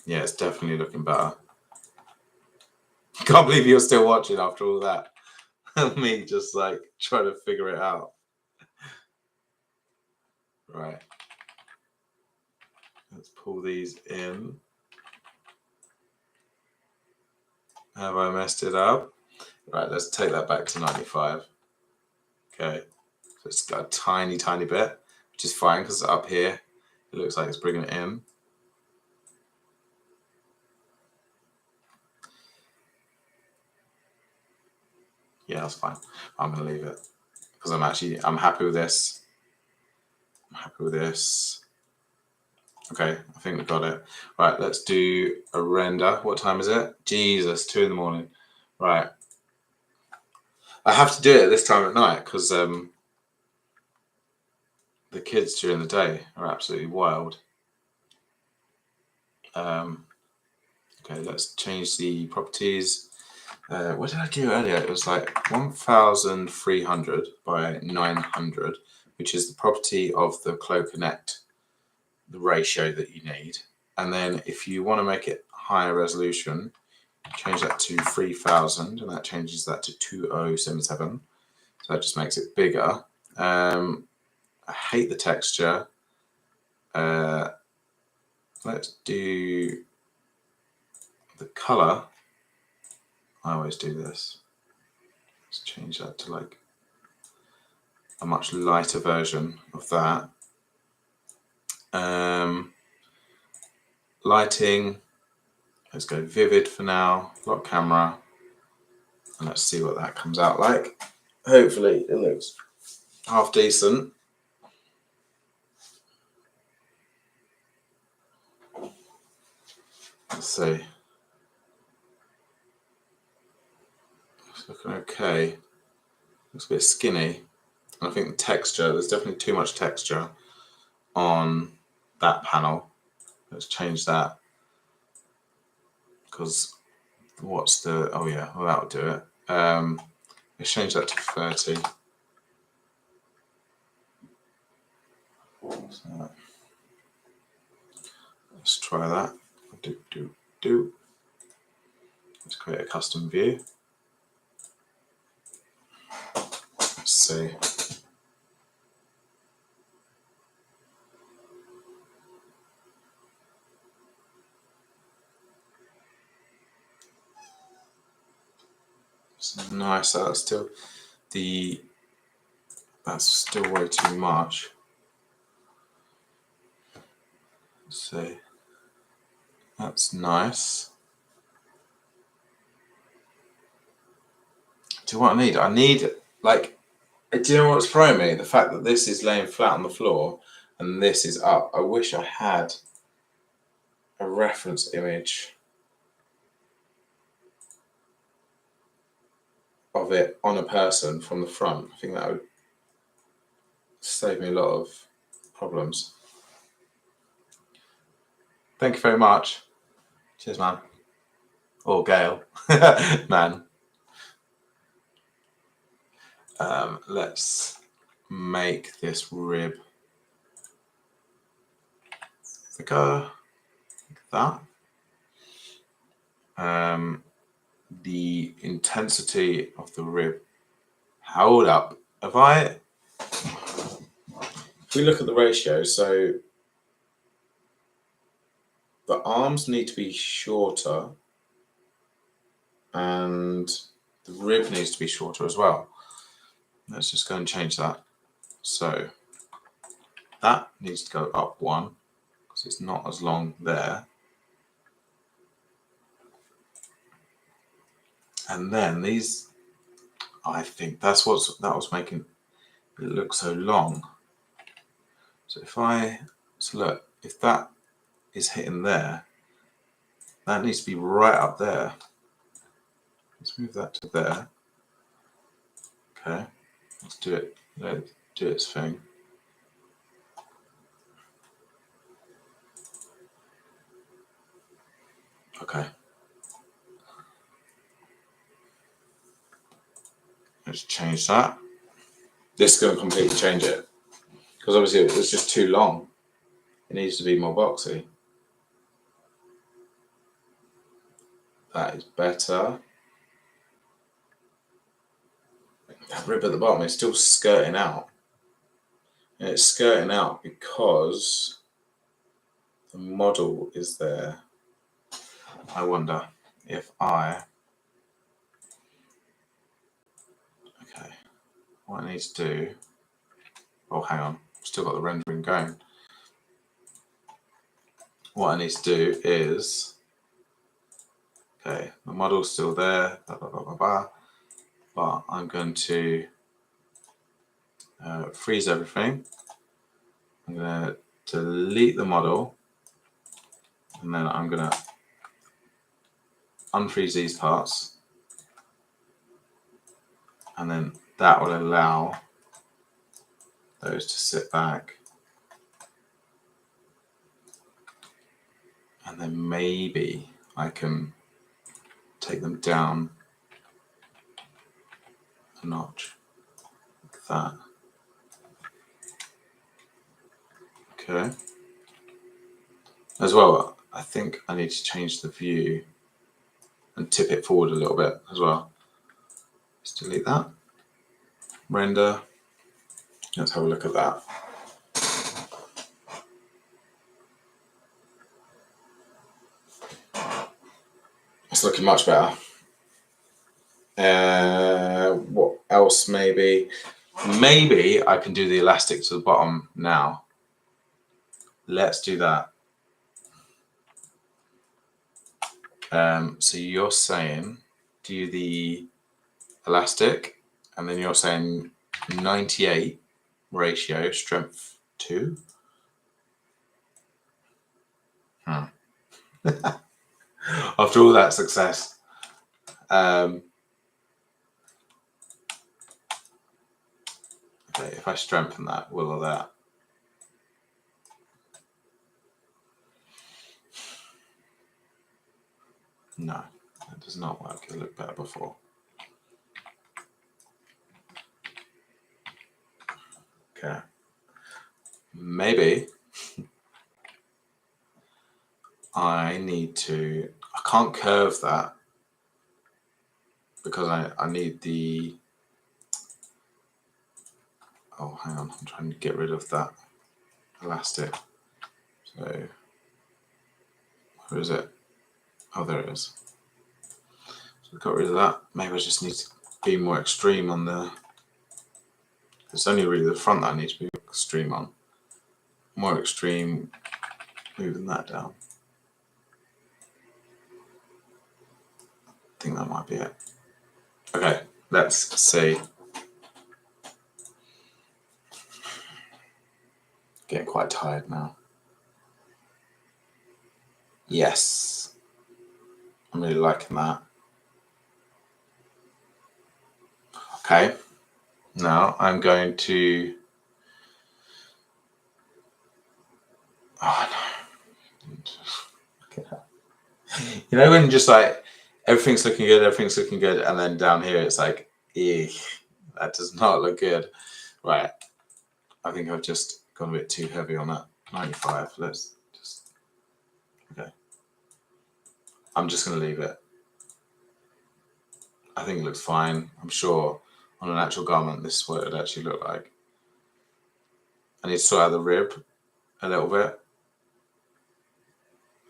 Yeah, it's definitely looking better. Can't believe you're still watching after all that. Me just like trying to figure it out. Right. Let's pull these in. Have I messed it up? Right, let's take that back to 95. Okay. So it's got a tiny, tiny bit, which is fine because up here it looks like it's bringing it in. Yeah, that's fine. I'm going to leave it because I'm happy with this. I'm happy with this. Okay, I think we got it. Right, let's do a render. What time is it? Jesus, 2 in the morning. Right. I have to do it at this time at night because the kids during the day are absolutely wild. Okay, let's change the properties. What did I do earlier? It was like 1300 by 900, which is the property of the CLO Connect, the ratio that you need. And then if you want to make it higher resolution, change that to 3000, and that changes that to 2077. So that just makes it bigger. I hate the texture. Let's do the color. I always do this. Let's change that to like a much lighter version of that. Lighting, let's go vivid for now, lock camera, and let's see what that comes out like. Hopefully it looks half decent. Let's see. It's looking okay. Looks a bit skinny. And I think the texture, there's definitely too much texture on that panel. Let's change that. Because what's the, oh yeah, well that'll do it. Let's change that to 30. So, let's try that. Let's create a custom view. Let's see. It's nice. That's still way too much. Let's see. That's nice. Do you know what I need? I need, like, do you know what's throwing me? The fact that this is laying flat on the floor and this is up. I wish I had a reference image of it on a person from the front. I think that would save me a lot of problems. Thank you very much. Cheers, man. Or Gail. Man. Let's make this rib thicker, like that. The intensity of the rib. Hold up. If we look at the ratio, so the arms need to be shorter and the rib needs to be shorter as well. Let's just go and change that. So that needs to go up one because it's not as long there. And then these, I think that was making it look so long. So look, if that is hitting there, that needs to be right up there. Let's move that to there. Okay, let's do it. Let it do its thing. Okay. Let's change that. This is going to completely change it because obviously it was just too long. It needs to be more boxy. That is better. That rib at the bottom is still skirting out. And it's skirting out because the model is there. I wonder if okay, what I need to do, oh hang on, still got the rendering going. What I need to do is, okay, the model's still there, but I'm going to freeze everything. I'm going to delete the model, and then I'm going to unfreeze these parts, and then that will allow those to sit back. And then maybe I can take them down a notch, like that. Okay. As well, I think I need to change the view and tip it forward a little bit as well. Let's delete that. Render. Let's have a look at that. It's looking much better. What else maybe? Maybe I can do the elastic to the bottom now. Let's do that. So you're saying do the elastic, and then you're saying 98 ratio strength 2. After all that success. Okay, if I strengthen that, will that? No, that does not work. It looked better before. Okay. Maybe I need to, I can't curve that because I need the, oh, hang on, I'm trying to get rid of that elastic. So, where is it? Oh, there it is. So I got rid of that. Maybe I just need to be more extreme on the, it's only really the front that I need to be extreme on. More extreme, moving that down. I think that might be it. Okay, let's see. Getting quite tired now. Yes. I'm really liking that. Okay. Now I'm going to, oh no. You know when just like everything's looking good, and then down here it's like, eek, that does not look good. Right. I think I've just gone a bit too heavy on that. 95. Let's just, okay. I'm just going to leave it. I think it looks fine. I'm sure on an actual garment this is what it would actually look like. I need to sort out the rib a little bit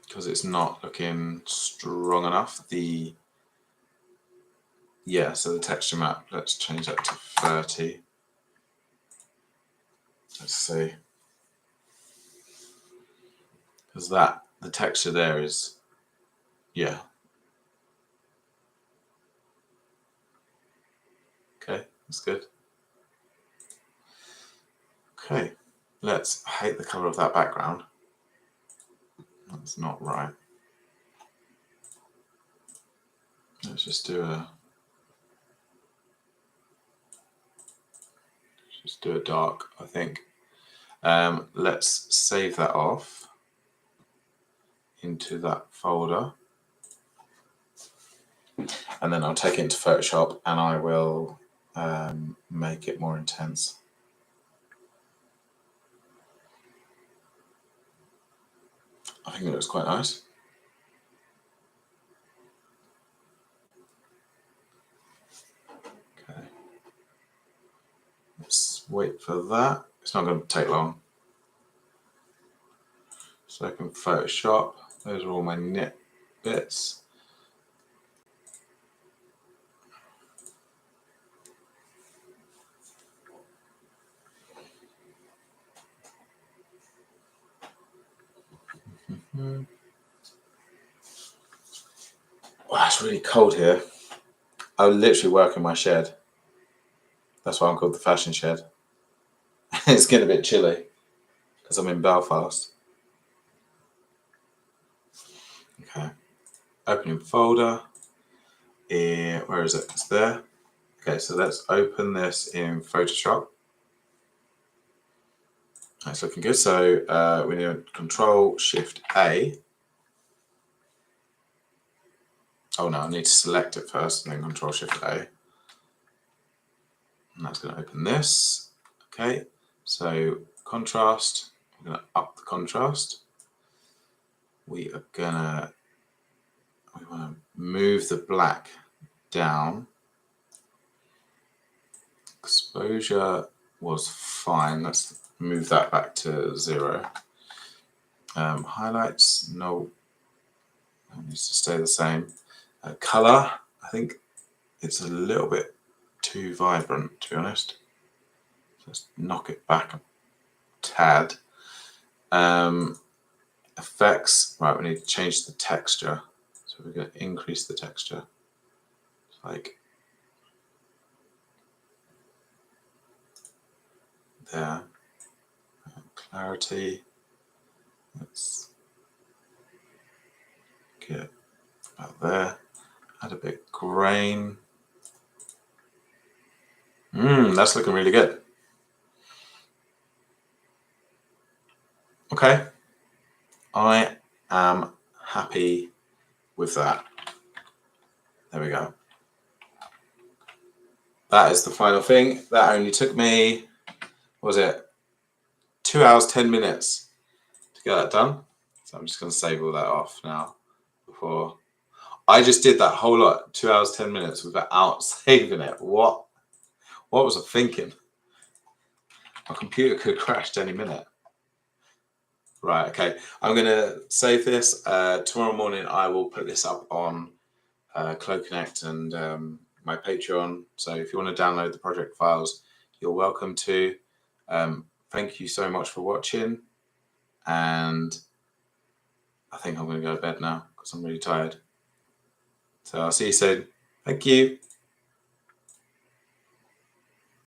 because it's not looking strong enough. So the texture map, let's change that to 30. Let's see. Because the texture there is, yeah. Okay, that's good. Okay, I hate the color of that background. That's not right. Let's just do a dark, I think. Let's save that off into that folder. And then I'll take it into Photoshop and I will make it more intense. I think it looks quite nice. Okay. Let's wait for that. It's not going to take long. So I can Photoshop. Those are all my knit bits. Wow, it's really cold here. I literally work in my shed. That's why I'm called the fashion shed. It's getting a bit chilly because I'm in Belfast. Okay, opening folder. Where is it? It's there. Okay, so let's open this in Photoshop. That's looking good. So we need Control Shift A. Oh no, I need to select it first and then Control Shift A. And that's going to open this. Okay, so contrast. I'm going to up the contrast. We want to move the black down. Exposure was fine. Let's move that back to 0. Highlights, no, it needs to stay the same. Color, I think it's a little bit too vibrant, to be honest. Just knock it back a tad. Effects, right, we need to change the texture. So we're going to increase the texture. Like there. Clarity. Let's get about there. Add a bit grain. That's looking really good. Okay. I am happy with that. There we go. That is the final thing. That only took me, what was it, 2 hours, 10 minutes to get that done. So I'm just going to save all that off now. Before I just did that whole lot, 2 hours, 10 minutes without saving it. What was I thinking? My computer could have crashed any minute. Right, okay. I'm going to save this. Tomorrow morning I will put this up on CLO3D Connect and my Patreon. So if you want to download the project files, you're welcome to. Thank you so much for watching. And I think I'm going to go to bed now because I'm really tired. So I'll see you soon. Thank you.